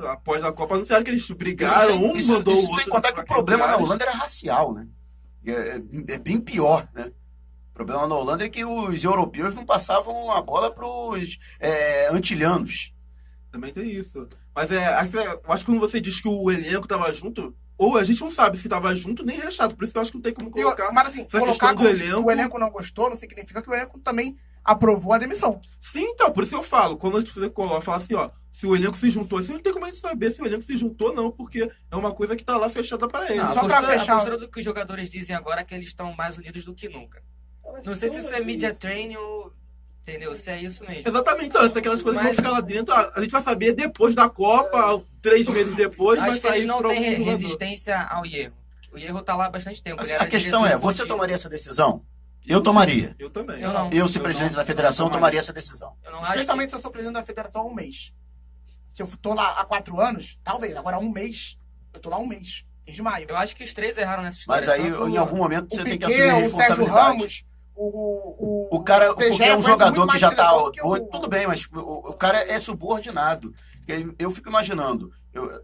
S7: após a Copa, anunciaram que eles brigaram,
S4: Isso
S7: mandou o
S4: sem
S7: outro...
S4: contar que o
S7: pra
S4: problema na
S7: lugares.
S4: Holanda era racial, né? É bem pior, né? O problema na Holanda é que os europeus não passavam a bola pros antilhanos.
S7: Também tem isso. Mas eu acho que quando você diz que o elenco tava junto, ou a gente não sabe se tava junto nem recheado, por isso que eu acho que não tem como colocar.
S1: Mas assim,
S7: essa
S1: colocar
S7: questão do elenco.
S1: o elenco não gostou não significa que o elenco também aprovou a demissão.
S7: Sim, então, por isso que eu falo, quando a gente fala assim, ó, se o elenco se juntou, assim, não tem como a gente saber se o elenco se juntou ou não, porque é uma coisa que tá lá fechada para eles.
S8: Não,
S1: Só pra
S8: a
S1: fechar.
S8: postura do que os jogadores dizem agora é que eles estão mais unidos do que nunca. Não sei se isso é media training ou... Entendeu? Se é isso mesmo.
S7: Exatamente, então, essas aquelas coisas que
S8: Mas-
S7: vão ficar lá dentro, a gente vai saber depois da Copa, 3 meses depois, vai
S8: Acho que eles
S7: sair
S8: não
S7: pra
S8: têm
S7: algum jogador.
S8: resistência ao erro. O erro tá lá há bastante tempo. Ele
S4: A
S8: era
S4: questão
S8: diretor
S4: é, você
S8: esportivo.
S4: tomaria essa decisão? Eu tomaria.
S7: Eu também.
S8: Eu não.
S4: Eu, se presidente da federação, tomaria essa decisão.
S8: Eu não acho que...
S1: Especialmente se eu sou presidente da federação há um mês. Se eu tô lá há 4 anos, talvez. Agora há um mês, eu tô lá há um mês. Desde maio.
S8: Eu acho que os três erraram nessa história.
S4: Mas aí,
S8: tanto-
S4: em algum momento, você
S1: O
S4: tem que
S1: Piquet,
S4: assumir a
S1: o Sérgio
S4: responsabilidade.
S1: Ramos,
S4: O cara, porque
S1: Teixeira
S4: é um
S1: conhece
S4: jogador
S1: muito
S4: que
S1: mais
S4: já tá.
S1: diretor que o-
S4: Tudo bem, mas o cara é subordinado. Eu fico imaginando.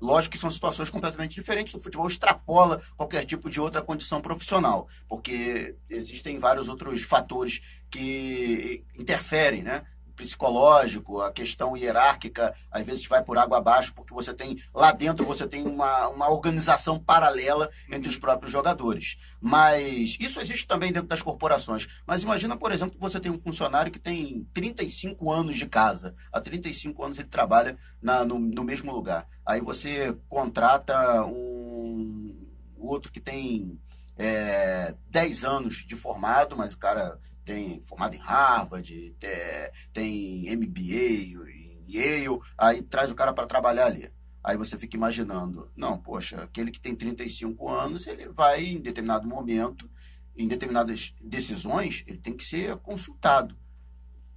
S4: Lógico que são situações completamente diferentes. O futebol extrapola qualquer tipo de outra condição profissional, porque existem vários outros fatores que interferem, né? Psicológico, a questão hierárquica, às vezes vai por água abaixo, porque você tem, lá dentro, você tem uma organização paralela entre os próprios jogadores. Mas isso existe também dentro das corporações. Mas imagina, por exemplo, que você tem um funcionário que tem 35 anos de casa. Há 35 anos ele trabalha no mesmo lugar. Aí você contrata um outro que tem 10 anos de formado, mas o cara tem formado em Harvard, tem MBA em Yale, aí traz o cara para trabalhar ali. Aí você fica imaginando, não, poxa, aquele que tem 35 anos, ele vai em determinado momento, em determinadas decisões, ele tem que ser consultado.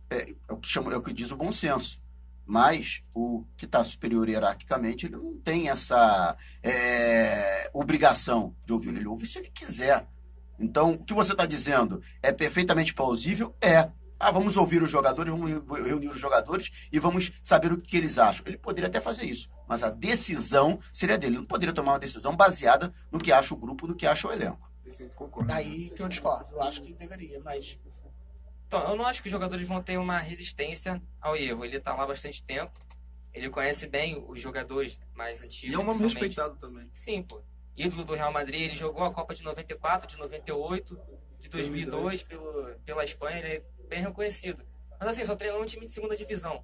S4: É o que diz o bom senso. Mas o que está superior hierarquicamente, ele não tem essa obrigação de ouvir. Ele ouve se ele quiser. Então, o que você está dizendo é perfeitamente plausível? Vamos ouvir os jogadores, vamos reunir os jogadores e vamos saber o que eles acham. Ele poderia até fazer isso, mas a decisão seria dele. Ele não poderia tomar uma decisão baseada no que acha o grupo, no que acha o elenco.
S7: Perfeito, concordo.
S1: Daí que eu discordo. Eu acho que deveria, mas...
S8: Então, eu não acho que os jogadores vão ter uma resistência ao erro. Ele tá lá há bastante tempo. Ele conhece bem os jogadores mais antigos.
S7: E é um nome
S8: principalmente.
S7: respeitado também.
S8: Sim, pô. Ídolo do Real Madrid, ele jogou a Copa de 94, de 98, de 2002 pela Espanha, ele é bem reconhecido. Mas assim, só treinou um time de segunda divisão.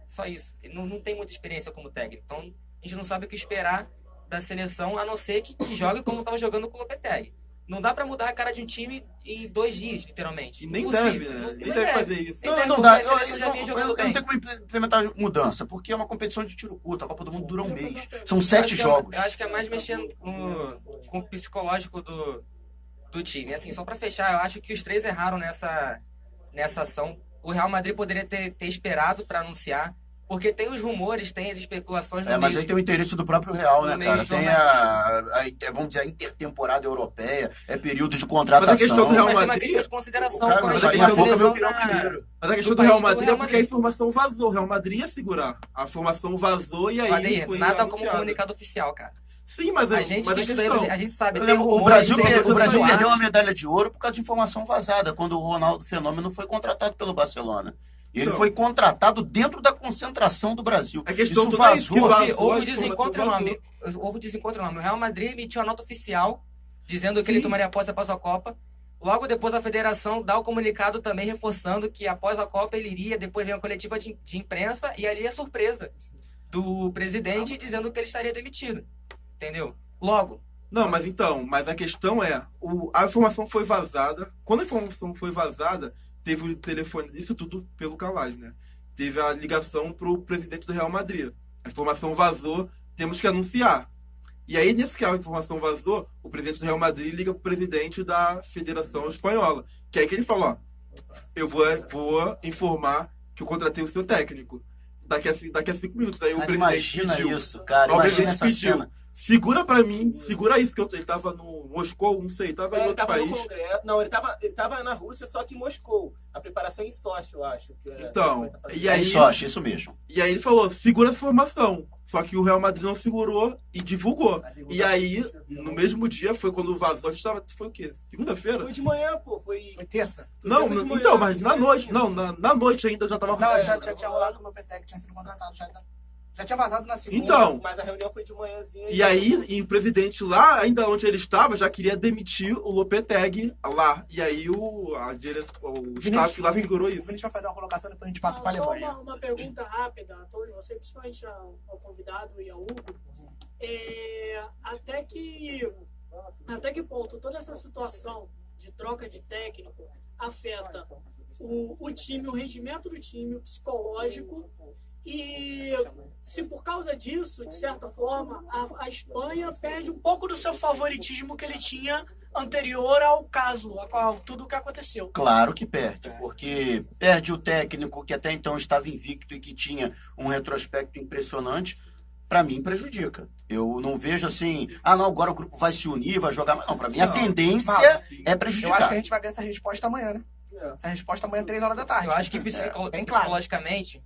S8: Só isso. Ele não tem muita experiência como técnico. Então, a gente não sabe o que esperar da seleção, a não ser que jogue como estava jogando com o Lopetegui. Não dá pra mudar a cara de um time em 2 dias, literalmente.
S7: E nem
S8: Impossível.
S7: deve, né?
S8: Não
S7: Nem deve fazer isso.
S8: Nem deve,
S4: Não
S8: porque
S4: dá.
S8: a seleção já vinha jogando
S4: Eu
S8: bem.
S4: não tenho como implementar mudança, porque é uma competição de tiro curto. A Copa do Mundo dura um mês. São 7 jogos.
S8: Eu acho que é mais mexendo com o psicológico do time. Assim, só pra fechar, eu acho que os três erraram nessa ação. O Real Madrid poderia ter esperado pra anunciar, porque tem os rumores, tem as especulações no
S4: Mas
S8: meio
S4: aí tem o interesse do próprio Real,
S8: no
S4: né,
S8: meio
S4: cara? Tem vamos dizer, a intertemporada europeia, período de contratação.
S7: Mas a questão do Real
S8: Mas é uma
S7: Madrid-
S8: questão de consideração.
S4: Cara,
S8: quando
S4: mas
S8: a
S4: daqui
S8: gente
S4: a pouco é
S8: seleção
S4: meu opinião
S8: da-
S4: primeiro.
S7: Mas a questão
S8: do
S7: do Real
S8: país do
S7: Madrid
S8: Real
S7: é porque a
S8: Madrid.
S7: informação vazou. O Real Madrid ia segurar. A informação vazou e aí
S8: Vadeir,
S7: foi
S8: nada como
S7: anunciado.
S8: comunicado oficial, cara.
S7: Sim, mas
S8: A gente que estuda
S7: questão...
S8: a gente sabe.
S4: Eu
S8: Tem
S4: lembro,
S8: rumores, tem
S4: o Brasil
S8: especulações.
S4: perdeu uma medalha de ouro por causa de informação vazada, quando o Ronaldo Fenômeno foi contratado pelo Barcelona. E ele
S7: Não.
S4: foi contratado dentro da concentração do Brasil.
S7: A questão
S4: Isso
S7: toda é isso, que
S4: vazou.
S7: vazou.
S8: Houve
S7: a
S8: desencontro
S7: informação
S8: enorme. Houve desencontro enorme. O Real Madrid emitiu a nota oficial dizendo que
S7: Sim.
S8: ele tomaria posse após a Copa. Logo depois a federação dá o comunicado também reforçando que após a Copa ele iria, depois vem a coletiva de imprensa e ali é surpresa do presidente dizendo que ele estaria demitido. Entendeu? Logo.
S7: Não, mas a questão é, a informação foi vazada. Quando a informação foi vazada, teve o telefone, isso tudo pelo Calage, né? Teve a ligação pro presidente do Real Madrid. A informação vazou, temos que anunciar. E aí, nisso que a informação vazou, o presidente do Real Madrid liga pro presidente da Federação Espanhola. Que é aí que ele falou, ó, eu vou informar que eu contratei o seu técnico. Daqui a 5 minutos. Aí o
S4: Cara,
S7: presidente
S4: imagina
S7: pediu.
S4: isso, cara.
S7: O
S4: Imagina
S7: presidente
S4: essa
S7: pediu.
S4: cena.
S7: Segura pra mim, segura isso, que ele tava no Moscou, não sei, tava em
S3: Ele
S7: outro
S3: tava no
S7: país.
S3: Congresso. Não, ele tava na Rússia, só que em Moscou. A preparação em Sochi, eu acho.
S7: Então, e
S4: É
S7: aí,
S4: Sochi, isso mesmo.
S7: e aí ele falou, segura essa informação. Só que o Real Madrid não segurou e divulgou. E aí, no mesmo dia, foi quando vazou, a gente tava, foi o quê? Segunda-feira?
S3: Foi de manhã, pô. Foi
S1: terça?
S7: Não,
S3: terça de manhã,
S7: então, mas
S3: de
S7: na
S3: manhã.
S7: noite, não, na noite ainda já tava...
S1: Não, já tinha rolado com o Lopetegui, tinha sido contratado. Já tinha vazado na segunda.
S7: Então,
S5: Mas a reunião foi de manhãzinha.
S7: e aí, e o presidente lá, ainda onde ele estava, já queria demitir o Lopetegui lá. E aí o staff lá segurou
S1: O
S7: isso.
S1: Vinícius vai fazer uma colocação, depois a gente passa para a
S6: Só
S1: Alemanha.
S6: uma pergunta rápida a todos vocês, principalmente ao convidado e ao Hugo. Até que ponto toda essa situação de troca de técnico afeta o time, o rendimento do time, o psicológico, e se por causa disso, de certa forma, a Espanha perde um pouco do seu favoritismo que ele tinha anterior ao caso, a tudo o que aconteceu.
S4: Claro que perde, porque perde o técnico que até então estava invicto e que tinha um retrospecto impressionante. Para mim, prejudica. Eu não vejo assim, não, agora o grupo vai se unir, vai jogar. Mas não, para mim a tendência é
S1: Eu acho que
S4: prejudicar.
S1: a gente vai ver essa resposta amanhã, né? Essa resposta amanhã, 3 horas da tarde.
S8: Eu acho que
S1: bem claro.
S8: psicologicamente,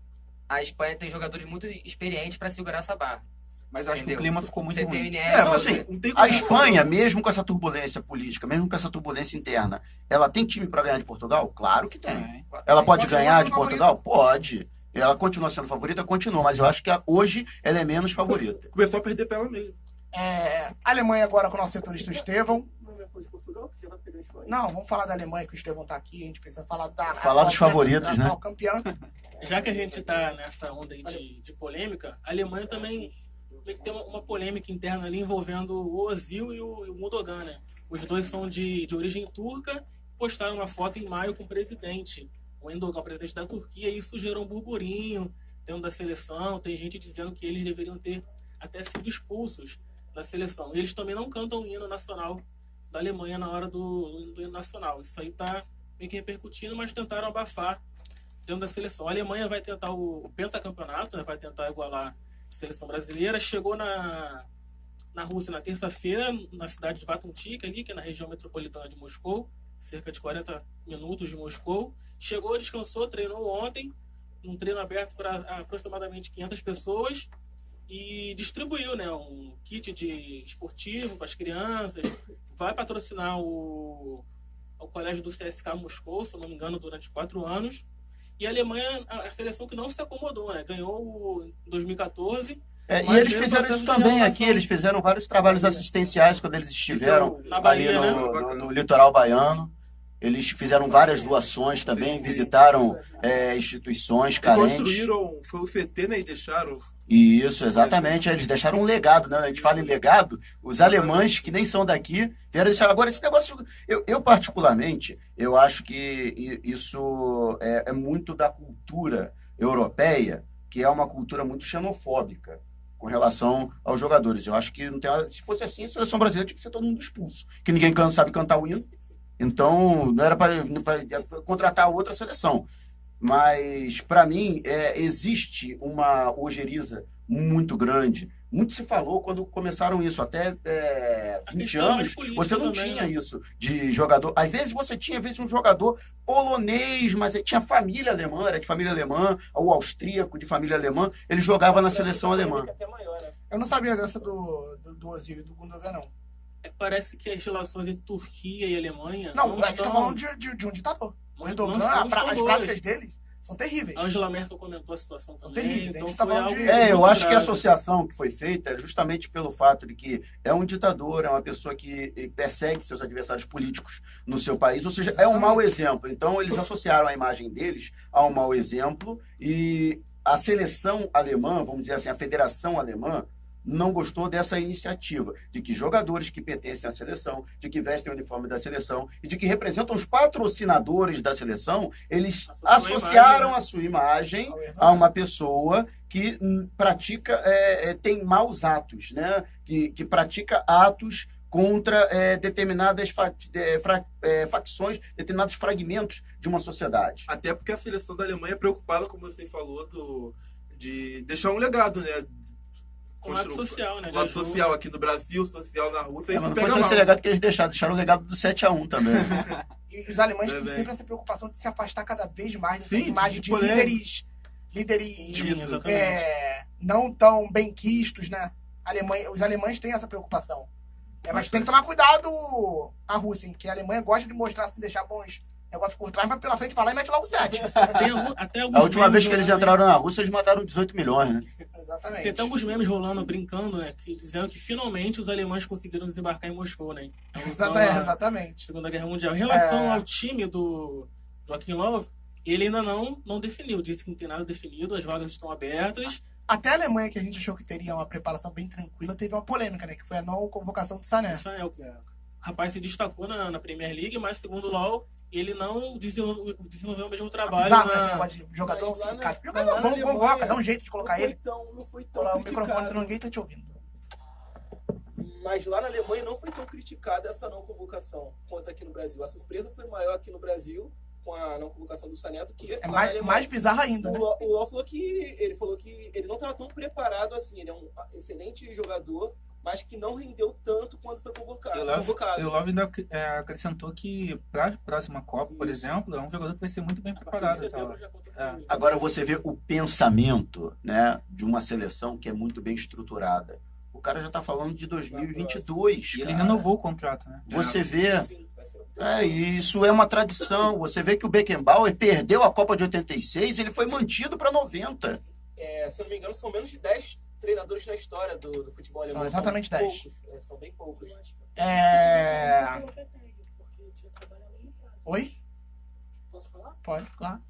S8: a Espanha tem jogadores muito experientes para segurar essa barra.
S2: Mas eu acho que o
S8: Entendeu?
S2: clima ficou muito
S8: Você tem o
S2: ruim.
S8: Iniesta,
S4: Mas assim,
S7: Não tem
S4: a
S7: como-
S4: Espanha, mesmo com essa turbulência política, mesmo com essa turbulência interna, ela tem time para ganhar de Portugal? Claro que tem. Ela pode ganhar de Portugal? Pode. Ela continua sendo favorita? Continua. Mas eu acho que hoje ela é menos favorita.
S7: Começou a perder pra ela mesmo.
S1: Alemanha agora com o nosso setorista Estevão.
S5: Não é de Portugal, que já vai pegar a Espanha.
S1: Não, vamos falar da Alemanha, que o Estevão tá aqui. A gente precisa falar da...
S4: Falar dos favoritos, né?
S1: atual campeã.
S6: Já que a gente está nessa onda aí de polêmica, a Alemanha também tem uma polêmica interna ali envolvendo o Ozil e o Gundogan, né? Os dois são de origem turca, postaram uma foto em maio com o presidente, o Erdogan, presidente da Turquia, e isso gerou um burburinho dentro da seleção. Tem gente dizendo que eles deveriam ter até sido expulsos da seleção. E eles também não cantam o hino nacional da Alemanha na hora do hino nacional. Isso aí tá meio que repercutindo, mas tentaram abafar dentro da seleção. A Alemanha vai tentar o pentacampeonato, né? Vai tentar igualar a seleção brasileira. Chegou na Rússia na terça-feira, na cidade de Vatuntika, ali, que é na região metropolitana de Moscou, cerca de 40 minutos de Moscou. Chegou, descansou, treinou ontem, um treino aberto para aproximadamente 500 pessoas, e distribuiu, né, um kit de esportivo para as crianças. Vai patrocinar o colégio do CSKA Moscou, se eu não me engano, durante 4 anos. E a Alemanha, a seleção que não se acomodou, né? Ganhou em 2014.
S4: E eles fizeram isso também aqui, eles fizeram vários trabalhos assistenciais quando eles estiveram
S6: na Bahia,
S4: ali
S6: né?
S4: no litoral baiano. Eles fizeram várias doações também, visitaram instituições carentes.
S7: Construíram, foi o CT, né, e deixaram...
S4: Isso, exatamente. Eles deixaram um legado, né? A gente fala em legado, os alemães que nem são daqui vieram deixar. Agora, esse negócio, eu particularmente, eu acho que isso é muito da cultura europeia, que é uma cultura muito xenofóbica com relação aos jogadores. Eu acho que não tem, se fosse assim, a seleção brasileira tinha que ser todo mundo expulso, que ninguém sabe cantar o hino. Então, não era para contratar outra seleção. Mas, para mim, existe uma ojeriza muito grande. Muito se falou quando começaram isso. Até 20 anos, você não
S6: também,
S4: tinha
S6: né?
S4: isso de jogador. Às vezes você tinha, um jogador polonês, mas ele tinha família alemã, era de família alemã, ou austríaco de família alemã. Ele jogava na seleção alemã.
S5: Até maior, né?
S1: Eu não sabia dessa do Ozil e do Gundogan, não.
S6: Parece que as relações entre Turquia e Alemanha
S1: Não, a gente
S6: estão...
S1: tá falando de um ditador. O Erdogan,
S6: não estão
S1: as
S6: boas.
S1: práticas deles são terríveis.
S6: A Angela Merkel comentou a situação também.
S1: terríveis, a
S6: Então
S1: gente tá
S6: foi
S1: falando
S6: algo
S1: de-
S4: Eu
S6: muito
S4: acho que a
S6: grave.
S4: associação que foi feita é justamente pelo fato de que é um ditador, é uma pessoa que persegue seus adversários políticos no seu país, ou seja, é um mau exemplo. Então, eles associaram a imagem deles a um mau exemplo e a seleção alemã, vamos dizer assim, a federação alemã, não gostou dessa iniciativa, de que jogadores que pertencem à seleção, de que vestem o uniforme da seleção e de que representam os patrocinadores da seleção, eles associaram a sua imagem a uma pessoa que pratica, tem maus atos, né? Que pratica atos contra determinadas facções, determinados fragmentos de uma sociedade.
S7: Até porque a seleção da Alemanha é preocupada, como você falou, de deixar um legado, né?
S6: Com lado social, né?
S7: Lado
S6: de ajuda.
S7: social aqui no Brasil, social na Rússia.
S4: Mas
S7: Isso
S4: não
S7: pega
S4: foi só esse
S7: mal.
S4: legado que eles deixaram o legado do 7-1 também.
S1: E os alemães têm
S7: Também.
S1: sempre essa preocupação de se afastar cada vez mais dessa
S7: Sim,
S1: imagem
S7: de
S1: de
S7: polêmica.
S1: líderes
S6: Sim, exatamente.
S1: não tão bem quistos, né? Os alemães têm essa preocupação. Mas tem que tomar cuidado a Rússia, hein? Que a Alemanha gosta de mostrar, se deixar bons Negócio por trás, vai pela frente, vai lá e mete logo 7.
S11: Até alguns
S4: A última
S11: memes
S4: vez que eles
S11: rolando,
S4: entraram na Rússia, eles mataram 18 milhões, né?
S1: Exatamente.
S11: Tem até alguns memes rolando, brincando, né? Dizendo que finalmente os alemães conseguiram desembarcar em Moscou, né?
S1: Exatamente.
S11: Segunda Guerra Mundial. Em relação ao time do Joaquim Löw, ele ainda não definiu. Disse que não tem nada definido, as vagas estão abertas.
S1: Até a Alemanha, que a gente achou que teria uma preparação bem tranquila, teve uma polêmica, né? Que foi a não convocação do Sané.
S11: O rapaz se destacou na Premier League, mas segundo o Löw, ele não desenvolveu o mesmo trabalho.
S1: Bizarro, esse negócio de jogador, assim, cara. Jogador bom, convoca, dá um jeito de colocar ele.
S3: Não foi tão
S1: O
S3: criticado.
S1: microfone, senão ninguém tá te ouvindo.
S3: Mas lá na Alemanha não foi tão criticada essa não convocação quanto aqui no Brasil. A surpresa foi maior aqui no Brasil com a não convocação do Sané do que
S1: É
S3: lá na Alemanha.
S1: mais bizarro ainda, né?
S3: O Löw falou que ele não estava tão preparado assim. Ele é um excelente jogador, mas que não rendeu tanto quando foi convocado.
S2: E o Löw ainda acrescentou que para a próxima Copa, por exemplo, é um jogador que vai ser muito bem preparado.
S4: Agora você vê o pensamento, né, de uma seleção que é muito bem estruturada. O cara já tá falando de 2022,
S2: E ele
S4: cara.
S2: renovou o contrato, né?
S4: Você vê... isso é uma tradição. Você vê que o Beckenbauer perdeu a Copa de 86, ele foi mantido para 90.
S3: Se eu não me engano, são menos de 10 treinadores na história do futebol alemão.
S1: São exatamente 10.
S3: Poucos, são bem poucos.
S1: Oi?
S6: Posso falar?
S1: Pode, claro.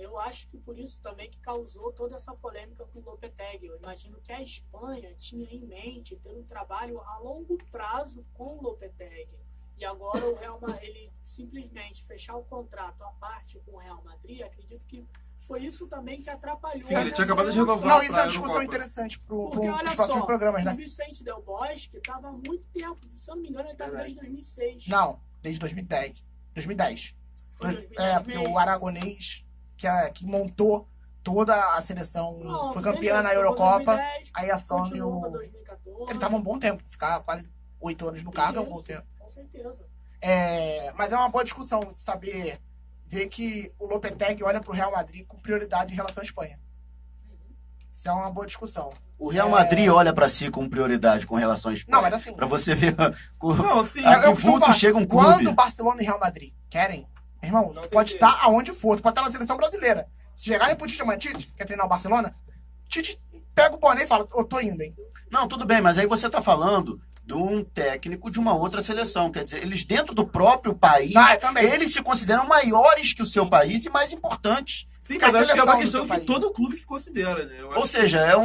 S6: Eu acho que por isso também que causou toda essa polêmica com o Lopetegui. Eu imagino que a Espanha tinha em mente ter um trabalho a longo prazo com o Lopetegui. E agora o Real Madrid, ele simplesmente fechar o contrato à parte com o Real Madrid, acredito que foi isso também que atrapalhou.
S7: Sim, ele tinha acabado de renovar.
S1: Não, isso é uma discussão interessante para os próximos programas, né?
S6: O Vicente Del Bosque estava há muito tempo. Se eu não me engano, ele estava desde 2006.
S1: Não, desde 2010. 2010.
S6: Foi 2010
S1: porque
S6: mesmo.
S1: o aragonês que montou toda a seleção,
S6: Não,
S1: foi campeã
S6: beleza,
S1: na
S6: foi
S1: Eurocopa,
S6: 2010,
S1: aí assume
S6: continuou pra
S1: o...
S6: 2014.
S1: Ele tava um bom tempo, ficar quase 8 anos no cargo é um bom
S6: Isso,
S1: tempo.
S6: com certeza.
S1: Mas é uma boa discussão saber, ver que o Lopetegui olha pro Real Madrid com prioridade em relação à Espanha. Isso é uma boa discussão.
S4: O Real Madrid olha para si com prioridade com relação à Espanha.
S1: Não, mas assim...
S4: Para você ver
S7: Não, sim,
S4: a que
S1: eu costumo
S4: ponto
S1: falar,
S4: chega um clube.
S1: quando Barcelona e Real Madrid querem, meu irmão,
S3: Não tem
S1: pode
S3: jeito.
S1: estar aonde for, tu pode estar na seleção brasileira. Se chegarem pro Tite amanhã, Tite, quer treinar o Barcelona, Tite pega o boné e fala, eu tô indo, hein?
S4: Não, tudo bem, mas aí você tá falando de um técnico de uma outra seleção. Quer dizer, eles dentro do próprio país,
S1: também.
S4: eles se consideram maiores que o seu país e mais importantes.
S7: Sim,
S1: Que a
S7: mas acho que é uma
S1: seleção do
S7: questão
S1: seu
S7: que
S1: país.
S7: todo clube se considera, né? Eu acho
S4: Ou seja, é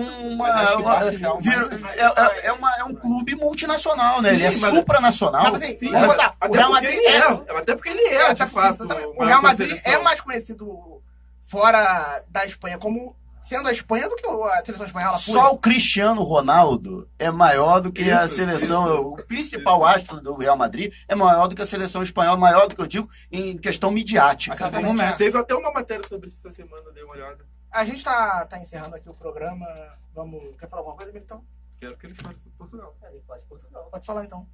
S4: um clube multinacional, né? Ele é
S7: Sim, mas-
S4: supranacional.
S1: Mas assim,
S7: Sim,
S1: vamos botar, o
S7: até
S1: Real
S7: porque
S1: Madrid
S7: ele é. Até porque ele é,
S1: até
S7: de
S1: porque
S7: fato.
S1: isso também. O
S7: maior
S1: Real
S7: que a
S1: Madrid
S7: seleção.
S1: é mais conhecido fora da Espanha como sendo a Espanha do que a seleção espanhola pura.
S4: Só o Cristiano Ronaldo é maior do que a
S7: Isso,
S4: seleção.
S7: isso.
S4: O principal astro do Real Madrid é maior do que a seleção espanhola, maior do que eu digo em questão midiática.
S2: Assim como o
S1: Exatamente.
S2: Messi.
S7: Teve até uma matéria sobre isso essa semana, dei uma olhada.
S1: A gente tá encerrando aqui o programa. Quer falar alguma coisa, Militão?
S7: Quero que ele fale sobre Portugal.
S3: Ele faz Portugal.
S1: Pode falar então.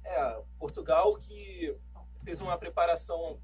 S3: Portugal que fez uma preparação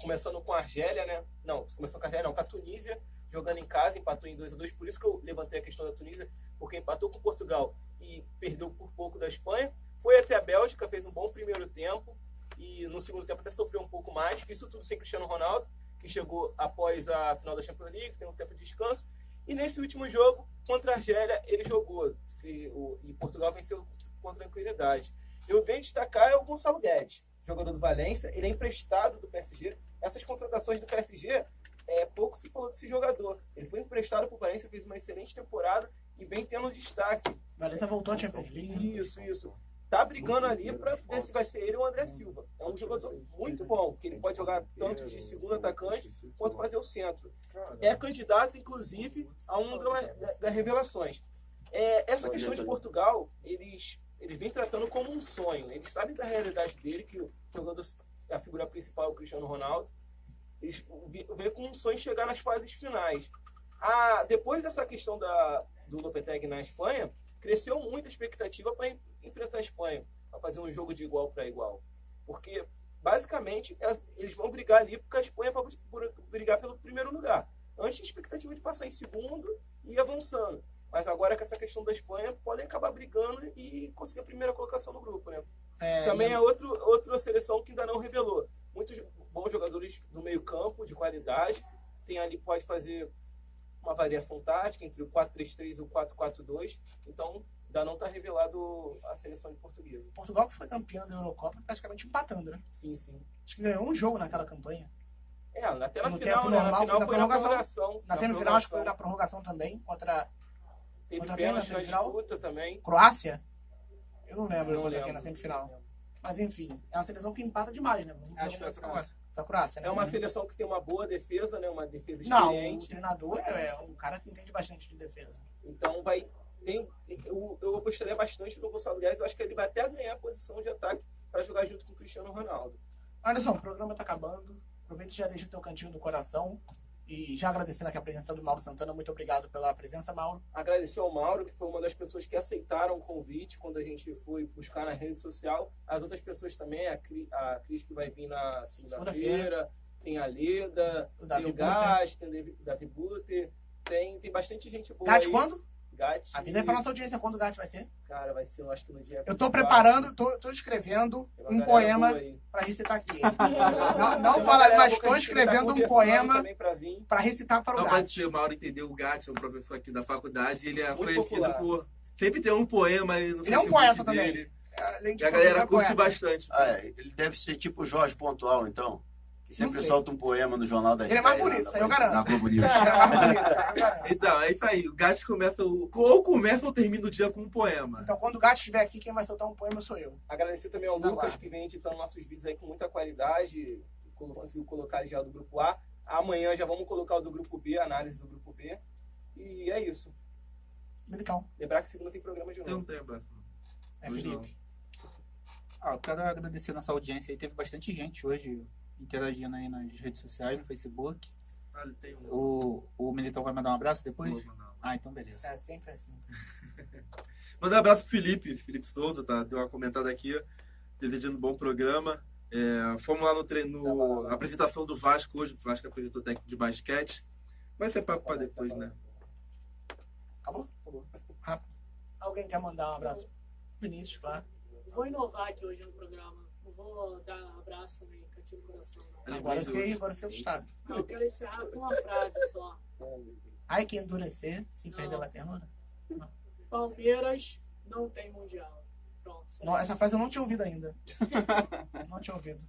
S3: começando com a Argélia, né? Não, começando com a Argélia, não, com a Tunísia, jogando em casa, empatou em 2-2, por isso que eu levantei a questão da Tunísia, porque empatou com Portugal e perdeu por pouco da Espanha. Foi até a Bélgica, fez um bom primeiro tempo e no segundo tempo até sofreu um pouco mais, isso tudo sem Cristiano Ronaldo, que chegou após a final da Champions League, tem um tempo de descanso. E nesse último jogo, contra a Argélia, ele jogou e Portugal venceu com tranquilidade. Eu venho destacar o Gonçalo Guedes, jogador do Valência, ele é emprestado do PSG. Essas contratações do PSG, pouco se falou desse jogador. Ele foi emprestado para o Valência, fez uma excelente temporada e vem tendo destaque.
S1: Valência voltou a Champions League.
S3: Isso. Tá brigando ali para ver se vai ser ele ou o André Silva. É um jogador muito bom, que ele pode jogar tanto de segundo atacante quanto fazer o centro. É candidato, inclusive, a uma das revelações. Essa questão de Portugal, eles vêm tratando como um sonho. Eles sabem da realidade dele, que o jogador, a figura principal é o Cristiano Ronaldo. Eles veem como um sonho chegar nas fases finais. Depois dessa questão do Lopetegui na Espanha, cresceu muito a expectativa para enfrentar a Espanha, para fazer um jogo de igual para igual. Porque, basicamente, eles vão brigar ali porque a Espanha vai brigar pelo primeiro lugar. Antes tinha expectativa de passar em segundo e ir avançando. Mas agora com essa questão da Espanha, podem acabar brigando e conseguir a primeira colocação no grupo, né? Também é outra seleção que ainda não revelou. bons jogadores no meio campo, de qualidade. Tem ali, pode fazer uma variação tática entre o 4-3-3 e o 4-4-2. Então, ainda não está revelado a seleção de portuguesa.
S1: Portugal, que foi campeão da Eurocopa, praticamente empatando, né?
S3: Sim, sim.
S1: Acho que ganhou um jogo naquela campanha.
S3: Até na
S1: No
S3: final,
S1: tempo
S3: né?
S1: normal,
S3: Na final
S1: foi
S3: foi
S1: na
S3: na prorrogação.
S1: Na semifinal, acho que foi na prorrogação também, contra
S3: Teve
S1: contra quem na
S3: pênalti na
S1: semifinal?
S3: disputa também.
S1: Croácia. Eu não lembro
S3: Não
S1: contra quem
S3: lembro.
S1: na semifinal. Mas enfim, é uma seleção que empata demais, né?
S3: Acho que foi a Croácia.
S1: Foi a Croácia, né?
S3: É uma seleção que tem uma boa defesa, né? Uma defesa
S1: Não, o
S3: experiente.
S1: treinador é um cara que entende bastante de defesa.
S3: Então eu apostaria bastante no Gonçalo Guedes. Eu acho que ele vai até ganhar a posição de ataque para jogar junto com o Cristiano Ronaldo.
S1: Anderson, o programa tá acabando. Aproveita e já deixa o teu cantinho do coração. E já agradecendo aqui a presença do Mauro Santana. Muito obrigado pela presença, Mauro.
S3: Agradecer ao Mauro, que foi uma das pessoas que aceitaram o convite quando a gente foi buscar na rede social. As outras pessoas também, a Cris que vai vir na segunda-feira, tem a Leda, tem o Gás, tem o Davi Buter, tem bastante gente boa.
S1: Gatti
S3: aí.
S1: quando?
S3: Gatti.
S1: Avisa aí pra nossa audiência quando o Gatti vai ser.
S3: Cara, vai ser, eu acho que no dia.
S1: Eu tô
S3: 24.
S1: preparando, tô escrevendo
S3: Tem uma
S1: um
S3: galera
S1: poema
S3: boa aí.
S1: pra recitar aqui.
S3: Tem
S1: Não
S3: uma
S1: fala,
S3: galera
S1: mas
S3: boa que
S1: tô
S3: a gente tá
S1: escrevendo um
S3: conversando
S1: poema
S3: também pra vir.
S1: pra recitar para o
S7: Só pra
S1: Gatti.
S7: dizer, o Mauro entendeu o Gatti, é um professor aqui da faculdade, ele é
S3: Muito
S7: conhecido
S3: popular.
S7: por... Sempre tem um poema aí no
S1: Ele é um
S7: Facebook
S1: poeta também.
S7: dele.
S1: Além de
S7: E a galera
S1: professor,
S7: curte
S1: poeta.
S7: bastante.
S4: Ele deve ser tipo o Jorge Pontual, então. Que sempre
S1: sei.
S4: solta um poema no Jornal das
S1: Ele é mais
S4: 10,
S1: bonito,
S4: na-
S1: isso aí eu garanto.
S4: Na Globo News.
S1: Ele é mais bonito, isso aí eu garanto.
S7: Então, é isso aí. O Gatti começa ou começa ou termina o dia com um poema.
S1: Então, quando o Gatti estiver aqui, quem vai soltar um poema sou eu.
S3: Agradecer também ao
S1: Vocês
S3: Lucas,
S1: aguardem.
S3: que vem editando nossos vídeos aí com muita qualidade. Conseguiu colocar já do grupo A. Amanhã já vamos colocar o do grupo B, a análise do grupo B. E é isso.
S1: Militão.
S3: Lembrar que segunda tem programa de
S7: Eu não
S3: novo.
S7: tenho abraço.
S1: É
S7: Hoje
S1: Felipe.
S2: Eu quero agradecer nossa audiência aí. Teve bastante gente hoje interagindo aí nas redes sociais, no Facebook.
S7: Ah, ele tem um...
S2: O Militão vai mandar um abraço depois?
S7: Vou mandar.
S2: Ah, então beleza.
S1: É sempre assim.
S7: Mandar um abraço pro Felipe Souza, tá? Deu uma comentada aqui, desejando um bom programa. Fomos lá no treino, na apresentação do Vasco hoje, o Vasco apresentou técnico de basquete. Vai ser papo pra depois, né?
S1: Acabou? Rápido. Alguém quer mandar um abraço? Vinícius, claro.
S6: Vou inovar aqui hoje no programa. Não vou dar abraço nem cantinho no coração, não.
S1: Agora eu fiquei assustado.
S6: Não, eu quero encerrar com uma frase só.
S1: Ai, que endurecer, sem perder a ternura.
S6: Palmeiras não tem mundial. Pronto. só
S1: Não,
S6: isso.
S1: essa frase eu não tinha ouvido ainda. Não tinha ouvido.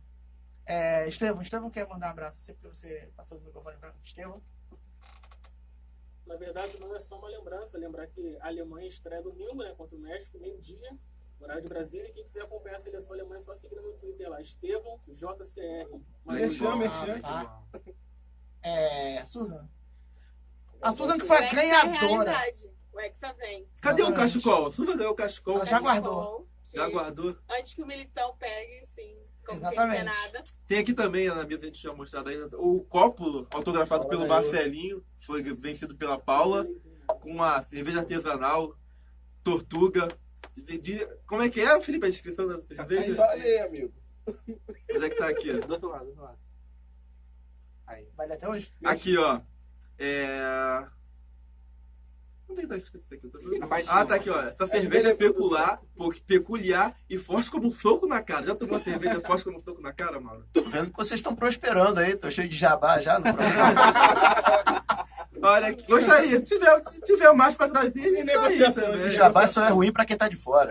S1: Estevão quer mandar um abraço. Sempre que você passou o microfone pra Estevão.
S11: Na verdade, não é só uma lembrança. Lembrar que a Alemanha estreia domingo, né, contra o México, meio-dia, horário de Brasília. E quem quiser acompanhar a seleção alemã é só seguir no meu Twitter lá, Estevão, JCR.
S3: Merchan, merchan.
S1: Tá. Susan. A Susan que foi a ganhadora.
S9: O Hexa vem.
S7: Cadê o
S1: Exatamente.
S7: cachecol? A Suva ganhou o cachecol.
S1: Ela já guardou.
S7: Já guardou.
S9: Antes que o Militão pegue, sim. Como
S1: Exatamente.
S9: quem não quer nada.
S7: Tem aqui também, na mesa a gente tinha mostrado ainda, o copo autografado pelo Marcelinho, foi vencido pela Paula, com uma cerveja artesanal, Tortuga. Como é que é, Felipe, a descrição da cerveja?
S3: Só ler, amigo.
S7: Onde é que tá aqui?
S11: Do outro lado, do outro lado.
S2: Aí.
S1: Vai ler até hoje?
S7: Aqui, ó. Onde é que tá escrito isso aqui? Eu tô vendo.
S2: Abaixo,
S7: Tá aqui, ó. Essa cerveja é peculiar e forte como um soco na cara. Já tomou uma cerveja forte como um soco na cara, Mauro?
S4: Tô vendo que vocês estão prosperando aí. Tô cheio de jabá já no programa.
S7: Olha aqui, gostaria. Se tiver mais pra trazer, a gente
S3: negociação,
S7: também.
S4: O jabá só é ruim pra quem tá de fora.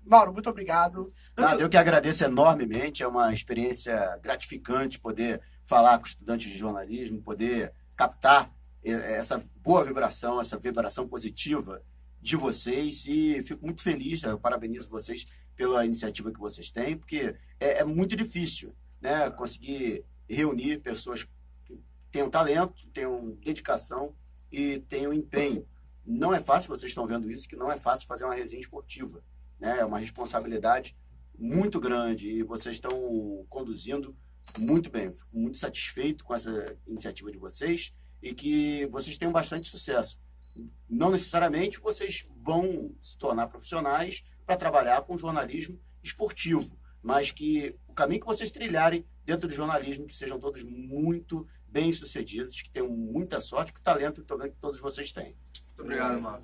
S1: Mauro, muito obrigado.
S4: Nada, eu que agradeço enormemente. É uma experiência gratificante poder falar com estudantes de jornalismo, poder captar essa boa vibração, essa vibração positiva de vocês, e fico muito feliz, eu parabenizo vocês pela iniciativa que vocês têm, porque é muito difícil, né, conseguir reunir pessoas que tenham talento, tenham dedicação e tenham empenho. Não é fácil, vocês estão vendo isso, que não é fácil fazer uma resenha esportiva, né, é uma responsabilidade muito grande e vocês estão conduzindo muito bem. Fico muito satisfeito com essa iniciativa de vocês e que vocês tenham bastante sucesso. Não necessariamente vocês vão se tornar profissionais para trabalhar com jornalismo esportivo, mas que o caminho que vocês trilharem dentro do jornalismo, que sejam todos muito bem-sucedidos, que tenham muita sorte, que o talento que estou vendo que todos vocês têm.
S7: Muito obrigado, Mauro.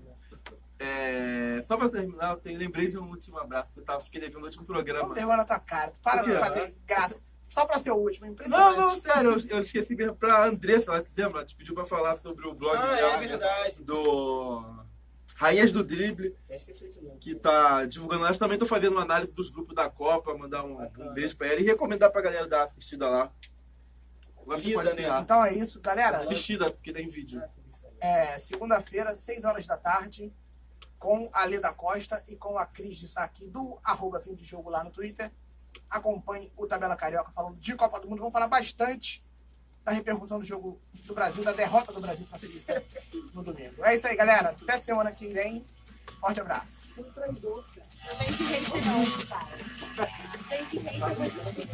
S7: Só para terminar, lembrei de um último abraço, que eu fiquei devendo no último programa.
S1: Não derruba na tua cara. Para
S7: Por quê?
S1: de fazer graça. Só pra ser o último, impressionante.
S7: Não, sério, eu esqueci mesmo pra Andressa, ela lembra? Ela te pediu pra falar sobre o blog
S3: Ah,
S7: dela,
S3: é verdade.
S7: do Rainhas do Drible,
S3: Já esqueci de novo.
S7: que tá divulgando. Elas também tô fazendo uma análise dos grupos da Copa, mandar um beijo pra ela e recomendar pra galera dar uma assistida lá. Agora você
S3: Lida,
S7: pode
S3: né?
S7: enfiar.
S1: Então é isso, galera.
S7: Assistida, porque tem vídeo.
S1: Segunda-feira, 6 horas da tarde, com a Leda Costa e com a Cris de Saqui do @Fim de Jogo lá no Twitter. Acompanhe o Tabela Carioca falando de Copa do Mundo. Vamos falar bastante da repercussão do jogo do Brasil, da derrota do Brasil para a seleção no domingo. É isso aí, galera. Até semana que vem. Forte abraço.
S9: Não tem que hate não, cara. Tem que hate você.